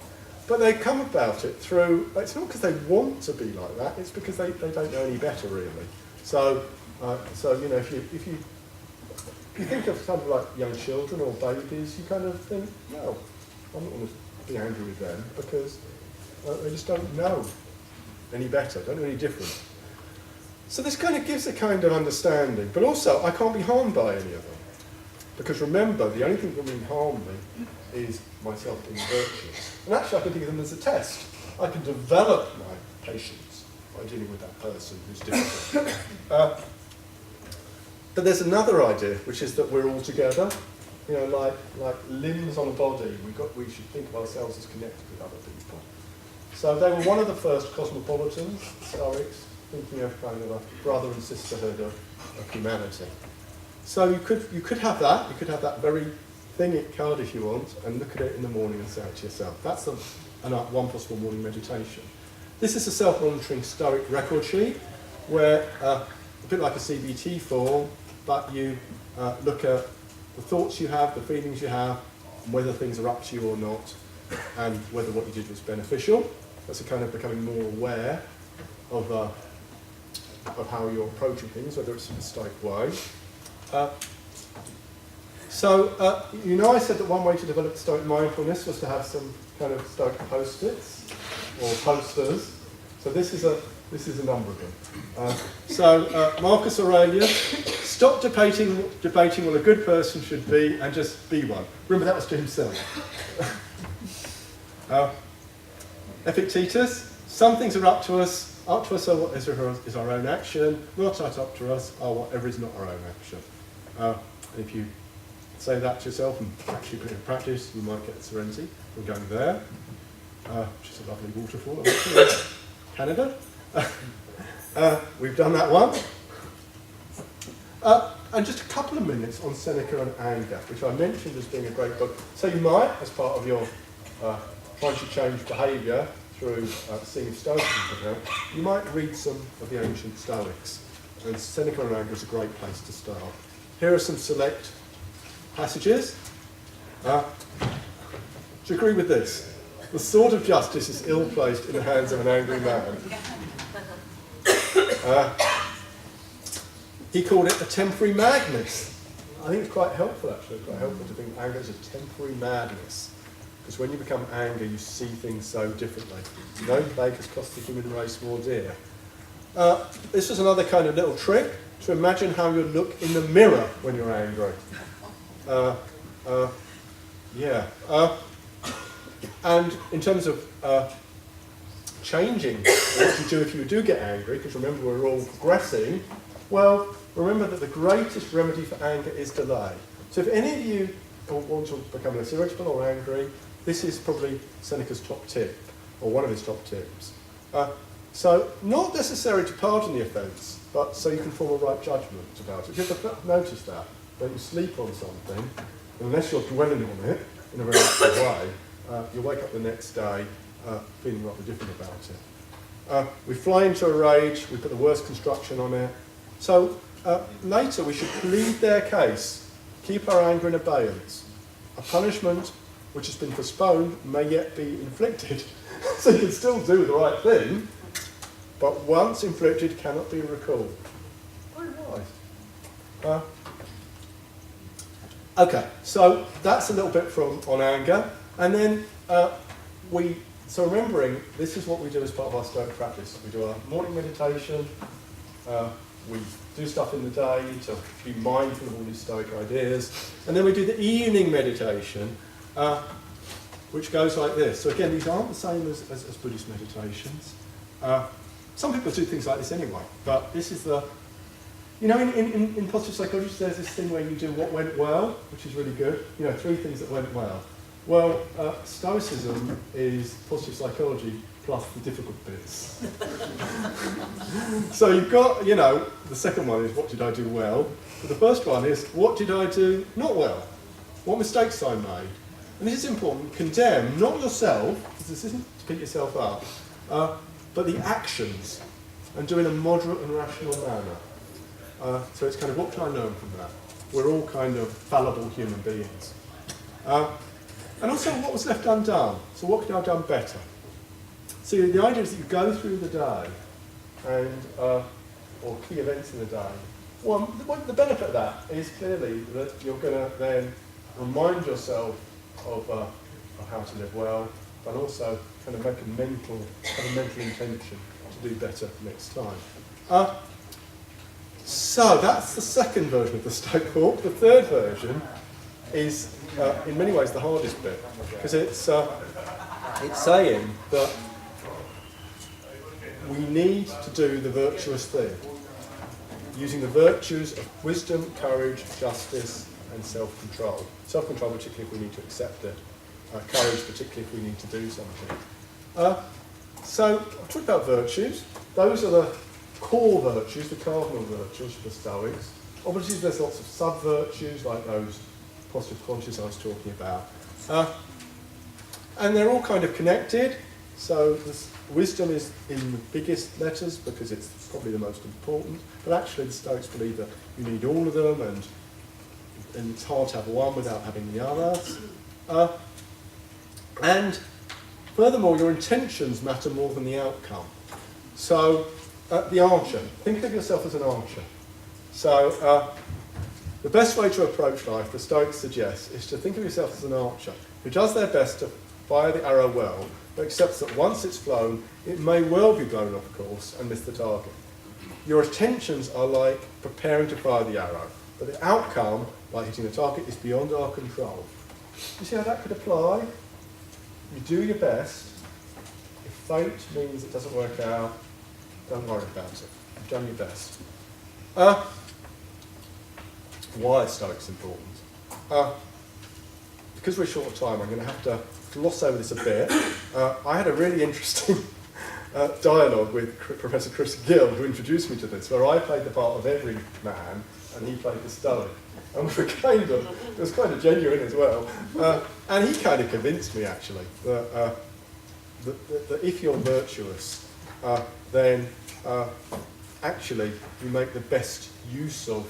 but they come about it through, it's not because they want to be like that, it's because they don't know any better, really. So you know, if you think of something like young children or babies, you kind of think, no, I'm not going to be angry with them because they just don't know any better, don't know any different. So this kind of gives a kind of understanding, but also I can't be harmed by any of them. Because remember, the only thing that can really harm me is myself being virtuous. And actually I can think of them as a test. I can develop my patience by dealing with that person who's difficult. But there's another idea, which is that we're all together. You know, like limbs on a body, we should think of ourselves as connected with other people. So they were one of the first cosmopolitans, Stoics, thinking of kind of a brother and sisterhood of humanity. So you could have that. You could have that very thing card if you want, and look at it in the morning and say it to yourself. That's one possible morning meditation. This is a self-monitoring Stoic record sheet, where a bit like a CBT form, but you look at the thoughts you have, the feelings you have, and whether things are up to you or not, and whether what you did was beneficial. That's a kind of becoming more aware of how you're approaching things, whether it's in a Stoic way. You know, I said that one way to develop Stoic mindfulness was to have some kind of Stoic post-its or posters. So this is a number of them. Marcus Aurelius, stop debating what a good person should be and just be one. Remember, that was to himself. Epictetus, some things are up to us are what is our own action, not up to us are whatever is not our own action. If you say that to yourself and actually put it in practice, you might get serenity from going there, which is a lovely waterfall, Canada. We've done that one. And just a couple of minutes on Seneca and anger, which I mentioned as being a great book. So you might, as part of your trying to change behaviour through seeing Stoicism, you might read some of the ancient Stoics. And Seneca and anger is a great place to start. Here are some select passages. Do you agree with this? The sword of justice is ill-placed in the hands of an angry man. He called it a temporary madness. I think it's quite helpful, actually. Quite helpful to think anger is a temporary madness. Because when you become angry, you see things so differently. No plague has cost the human race more dear. This is another kind of little trick to imagine how you look in the mirror when you're angry. And in terms of changing what you do if you do get angry, because remember we're all progressing, well, remember that the greatest remedy for anger is delay. So if any of you want to become less irritable or angry, this is probably Seneca's top tip, or one of his top tips. So not necessary to pardon the offence, but so you can form a right judgment about it. If you ever notice that, when you sleep on something, unless you're dwelling on it in a very active way, you'll wake up the next day feeling rather different about it. We fly into a rage, we put the worst construction on it. So later we should plead their case, keep our anger in abeyance. A punishment which has been postponed may yet be inflicted. So you can still do the right thing, but once inflicted cannot be recalled. Very wise. Okay, so that's a little bit on anger. And then so remembering, this is what we do as part of our Stoic practice. We do our morning meditation, we do stuff in the day to be mindful of all these Stoic ideas, and then we do the evening meditation, which goes like this. So again, these aren't the same as Buddhist meditations. Some people do things like this anyway, but this is the, you know, in positive psychology there's this thing where you do what went well, which is really good. You know, 3 things that went well. Well, Stoicism is positive psychology plus the difficult bits. So you've got, you know, the second one is what did I do well? But the first one is what did I do not well? What mistakes I made? And this is important. Condemn not yourself, because this isn't to pick yourself up, but the actions, and do in a moderate and rational manner. So it's kind of what can I learn from that? We're all kind of fallible human beings. And also what was left undone. So what could I have done better? So the idea is that you go through the day and, or key events in the day. Well, the benefit of that is clearly that you're going to then remind yourself of how to live well, but also kind of have a mental intention to do better next time. So that's the second version of the Stoic thought. The third version is, in many ways, the hardest bit, because it's saying that we need to do the virtuous thing, using the virtues of wisdom, courage, justice, and self-control. Self-control, particularly if we need to accept it. Courage, particularly if we need to do something. So, I've talked about virtues. Those are the core virtues, the cardinal virtues for the Stoics. Obviously, there's lots of sub-virtues, like those positive conscious I was talking about. And they're all kind of connected. So, wisdom is in the biggest letters because it's probably the most important. But actually, the Stoics believe that you need all of them, and it's hard to have one without having the others. And furthermore, your intentions matter more than the outcome. So, the archer. Think of yourself as an archer. So, the best way to approach life, the Stoics suggest, is to think of yourself as an archer who does their best to fire the arrow well, but accepts that once it's flown, it may well be blown off course and miss the target. Your intentions are like preparing to fire the arrow, but the outcome, like hitting the target, is beyond our control. You see how that could apply? You do your best. If fate means it doesn't work out, don't worry about it. You've done your best. Why is Stoics important? Because we're short of time, I'm going to have to gloss over this a bit. I had a really interesting dialogue with Professor Chris Gill, who introduced me to this, where I played the part of every man and he played the Stoic. And it was kind of genuine as well. And he kind of convinced me, actually, that if you're virtuous, then actually you make the best use of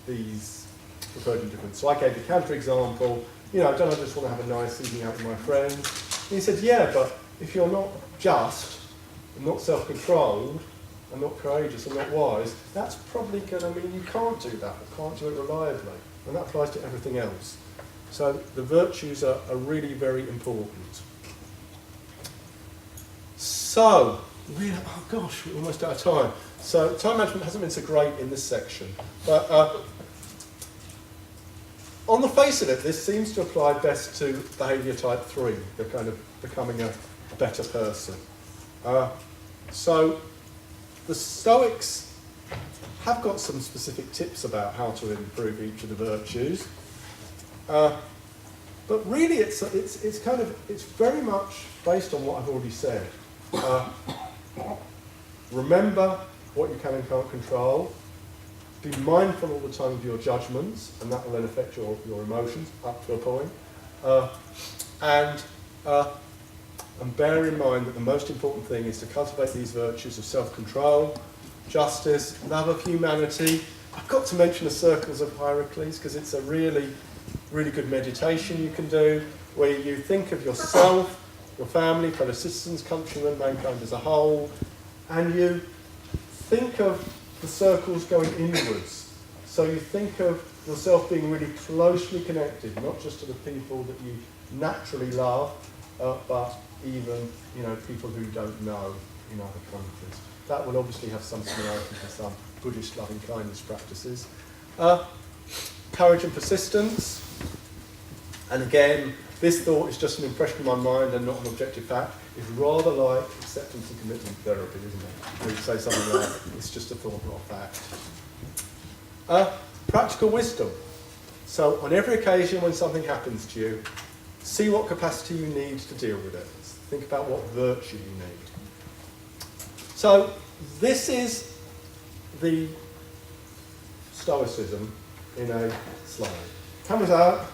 these preferred indifference. So I gave the counter-example, don't I just want to have a nice evening out with my friends? And he said, yeah, but if you're not just, and not self-controlled, and not courageous and not wise, that's probably going to mean you can't do that, or can't do it reliably. And that applies to everything else. So the virtues are really very important. So, we're almost out of time. So time management hasn't been so great in this section. But on the face of it, this seems to apply best to behaviour type 3, the kind of becoming a better person. So the Stoics have got some specific tips about how to improve each of the virtues, but really it's very much based on what I've already said. Remember what you can and can't control. Be mindful all the time of your judgments, and that will then affect your emotions up to a point. And bear in mind that the most important thing is to cultivate these virtues of self-control, justice, love of humanity. I've got to mention the circles of Hierocles because it's a really, really good meditation you can do where you think of yourself, your family, fellow citizens, countrymen, mankind as a whole, and you think of the circles going inwards. So you think of yourself being really closely connected, not just to the people that you naturally love, but even people who you don't know in other countries. That will obviously have some similarity to some Buddhist loving kindness practices. Courage and persistence. And again, this thought is just an impression in my mind and not an objective fact. It's rather like acceptance and commitment therapy, isn't it? Where you say something like, it's just a thought, not a fact. Practical wisdom. So on every occasion when something happens to you, see what capacity you need to deal with it. Think about what virtue you need. So this is the Stoicism in a slide. Cameras out.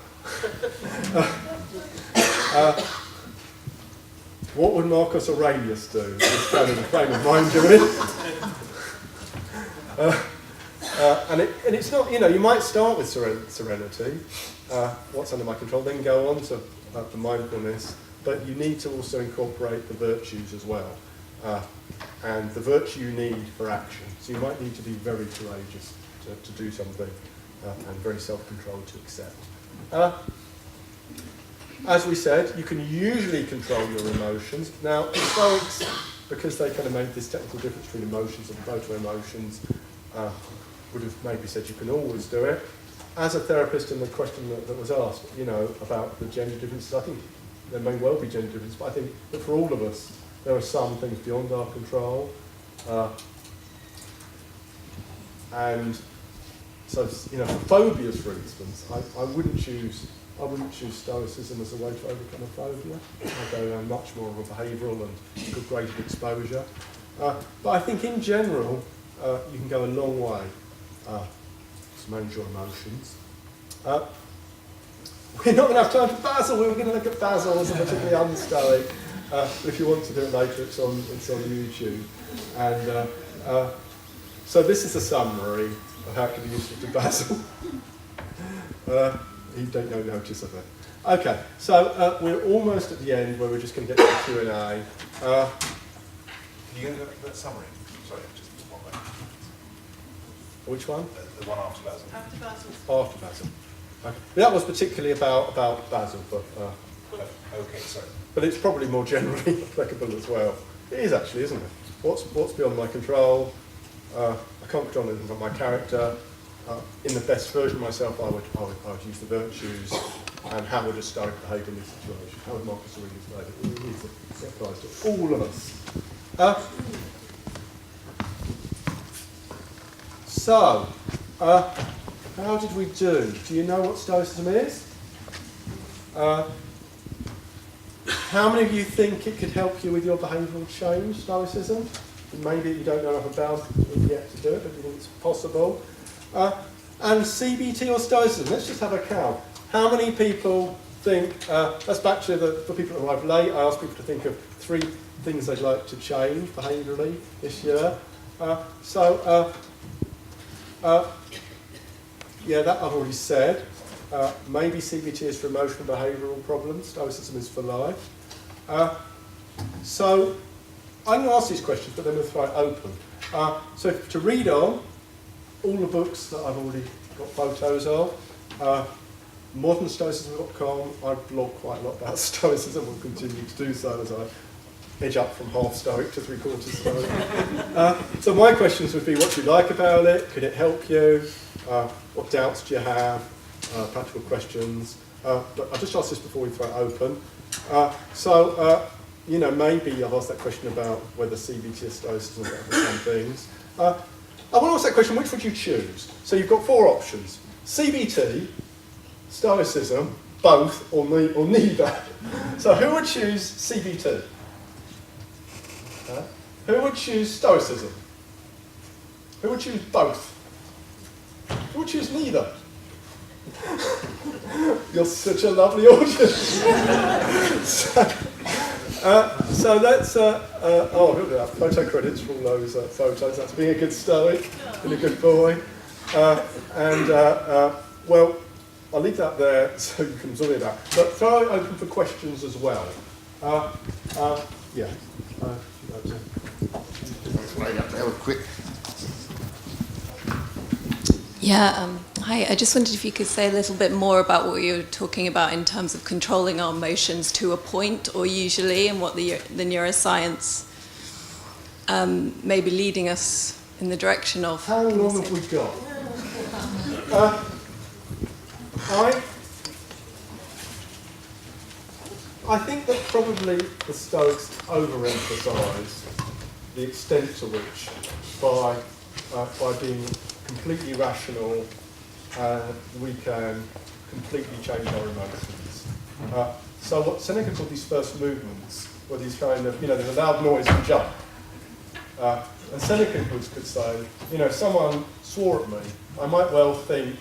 What would Marcus Aurelius do? This kind of the frame of mind you're in. And it's not, you might start with serenity, what's under my control, then go on to the mindfulness, but you need to also incorporate the virtues as well. And the virtue you need for action. So you might need to be very courageous to do something and very self-controlled to accept. As we said, you can usually control your emotions. Now, the Stoics, because they kind of made this technical difference between emotions and photo-emotions, would have maybe said you can always do it. As a therapist, and the question that was asked, about the gender differences, I think there may well be gender differences, but I think that for all of us, there are some things beyond our control. And so, for phobias, for instance, I wouldn't choose Stoicism as a way to overcome a phobia. I go down much more of a behavioural and good graded exposure. But I think in general, you can go a long way to manage your emotions. We're not going to have time for Basil. We were going to look at Basil as a particularly unstoic. If you want to do it later, it's on YouTube. And so this is a summary of how it can be useful to Basil. You don't know notice of it. Okay, so we're almost at the end where we're just going to get to the Q&A. Can you go to that summary? Sorry, just one moment. Which one? The one after Basil. After Basil. After Basil. Okay. That was particularly about Basil, but okay, sorry. But it's probably more generally applicable as well. It is actually, isn't it? What's beyond my control? I can't control anything but my character. In the best version of myself, I would use the virtues. And how would a Stoic behave in this situation? How would Marcus Aurelius behave? It applies to all of us. So, how did we do? Do you know what Stoicism is? How many of you think it could help you with your behavioural change, Stoicism? Maybe you don't know enough about it yet to do it, but you think it's possible. And CBT or Stoicism, let's just have a count. How many people think, that's back to for people who arrived late, I asked people to think of 3 things they'd like to change behaviourally this year. Yeah, that I've already said. Maybe CBT is for emotional behavioural problems, Stoicism is for life. So I'm going to ask these questions, but then we'll throw it open. So to read on, all the books that I've already got photos of, modernstoicism.com, I blog quite a lot about Stoicism, will continue to do so as I edge up from half Stoic to 3/4 Stoic. So my questions would be, what do you like about it? Could it help you? What doubts do you have? Practical questions. But I'll just ask this before we throw it open. Maybe I've asked that question about whether CBT or Stoicism are the same things. I want to ask that question, which would you choose? So you've got 4 options. CBT, Stoicism, both, or neither. So who would choose CBT? Who would choose Stoicism? Who would choose both? Who would choose neither? You're such a lovely audience. So let's, look at that, photo credits for all those photos. That's being a good Stoic and a good boy. Well, I'll leave that there so you can zoom it out. But throw it open for questions as well. Yeah. Right up there, quick. Yeah, hi. I just wondered if you could say a little bit more about what you were talking about in terms of controlling our emotions to a point, or usually, and what the neuroscience may be leading us in the direction of. How long have we got? I think that probably the Stoics overemphasise the extent to which, by being completely rational, we can completely change our emotions. So what Seneca called these first movements were these kind of, there's a loud noise and jump. And Seneca could say, if someone swore at me, I might well think,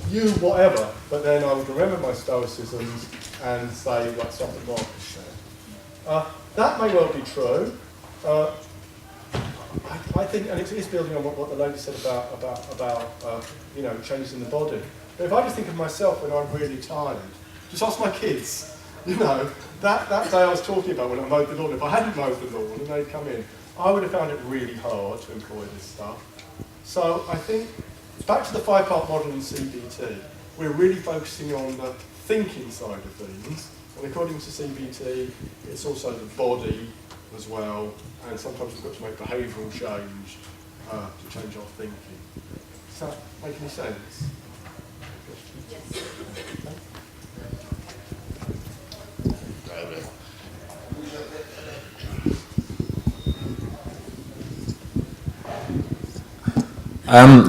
you whatever, but then I would remember my Stoicisms and say, like something Marcus said. That may well be true. I think, and it is building on what the lady said about changes in the body. But if I just think of myself when I'm really tired, Just ask my kids. You know, that day I was talking about when I mowed the lawn, if I hadn't mowed the lawn and they'd come in, I would have found it really hard to employ this stuff. So I think, back to the 5-part model in CBT, we're really focusing on the thinking side of things, and according to CBT, it's also the body as well, and sometimes we've got to make behavioural change to change our thinking. Does that make any sense? Yes.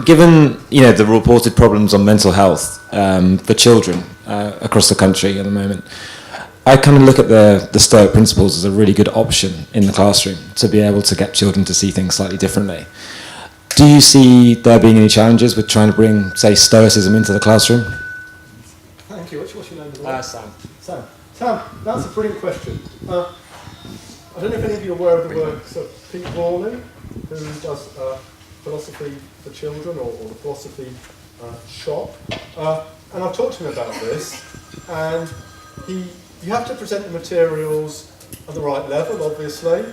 Given the reported problems on mental health for children across the country at the moment, I kind of look at the Stoic principles as a really good option in the classroom to be able to get children to see things slightly differently. Do you see there being any challenges with trying to bring, say, Stoicism into the classroom? Thank you. What's your name? Sam. Sam, that's a brilliant question. I don't know if any of you are aware of the works of Pete Worley, who does philosophy for children, or the philosophy shop. And I've talked to him about this, and you have to present the materials at the right level, obviously,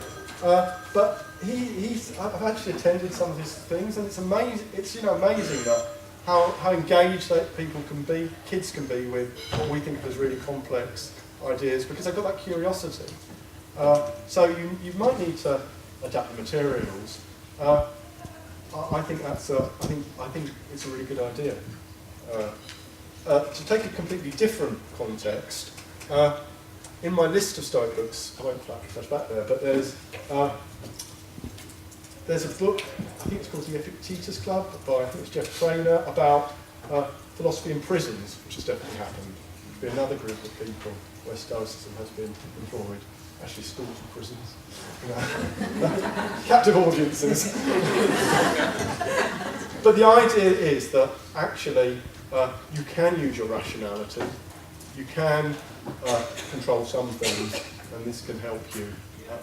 but I've actually attended some of his things, and it's amazing. It's amazing that how engaged that people can be, kids can be with what we think of as really complex ideas, because they've got that curiosity. So you might need to adapt the materials. I think it's a really good idea. To take a completely different context, in my list of Stoic books, I won't flash back there, but there's a book, I think it's called The Epictetus Club, by I think it's Jeff Trainer, about philosophy in prisons, which has definitely happened. There'll be another group of people where Stoicism has been employed, actually schools and prisons, captive audiences. But the idea is that actually you can use your rationality, you can control some things, and this can help you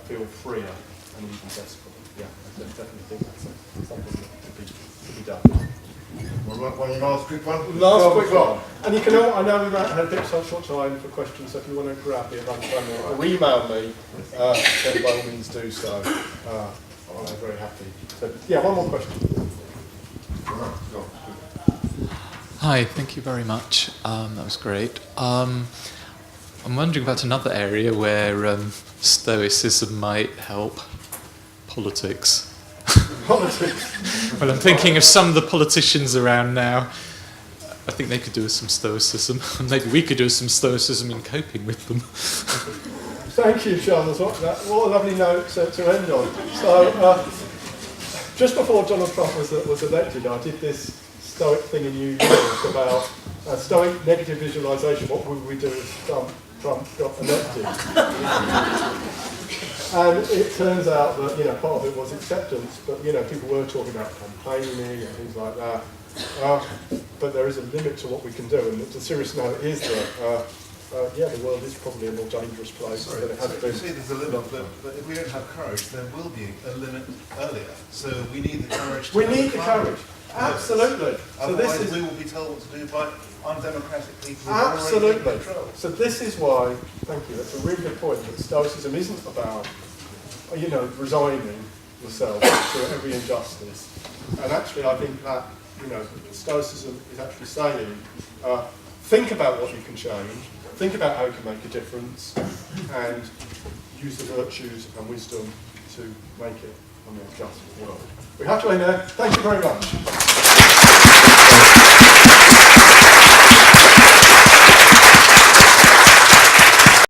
feel freer and even zestful. Yeah, I definitely think that's something that could be done. One last quick one. Last quick one. And you can all, I know we've had a bit of short time for questions, so if you want to grab me at lunchtime or email me, then by all means do so. I'm very happy. So, yeah, one more question. Hi, thank you very much. That was great. I'm wondering about another area where Stoicism might help. Politics. Politics? Well, I'm thinking of some of the politicians around now. I think they could do with some Stoicism. Maybe we could do some Stoicism in coping with them. Thank you, Charles. What a lovely note to end on. So, just before Donald Trump was elected, I did this Stoic thing in New York about Stoic negative visualization. What would we do if Trump got elected? And it turns out that part of it was acceptance, but people were talking about campaigning and things like that. But there is a limit to what we can do, and the serious note is that the world is probably a more dangerous place than it has been. You see, there's a limit, but if we don't have courage, there will be a limit earlier. So we need the courage. We need the courage. Absolutely. Otherwise, we will be told what to do by undemocratic people. Absolutely. So this is why, thank you, that's a really good point, that Stoicism isn't about, resigning yourself to every injustice. And actually, I think that, Stoicism is actually saying, think about what you can change, think about how you can make a difference, and use the virtues and wisdom to make it a more just world. We have to end there. Thank you very much.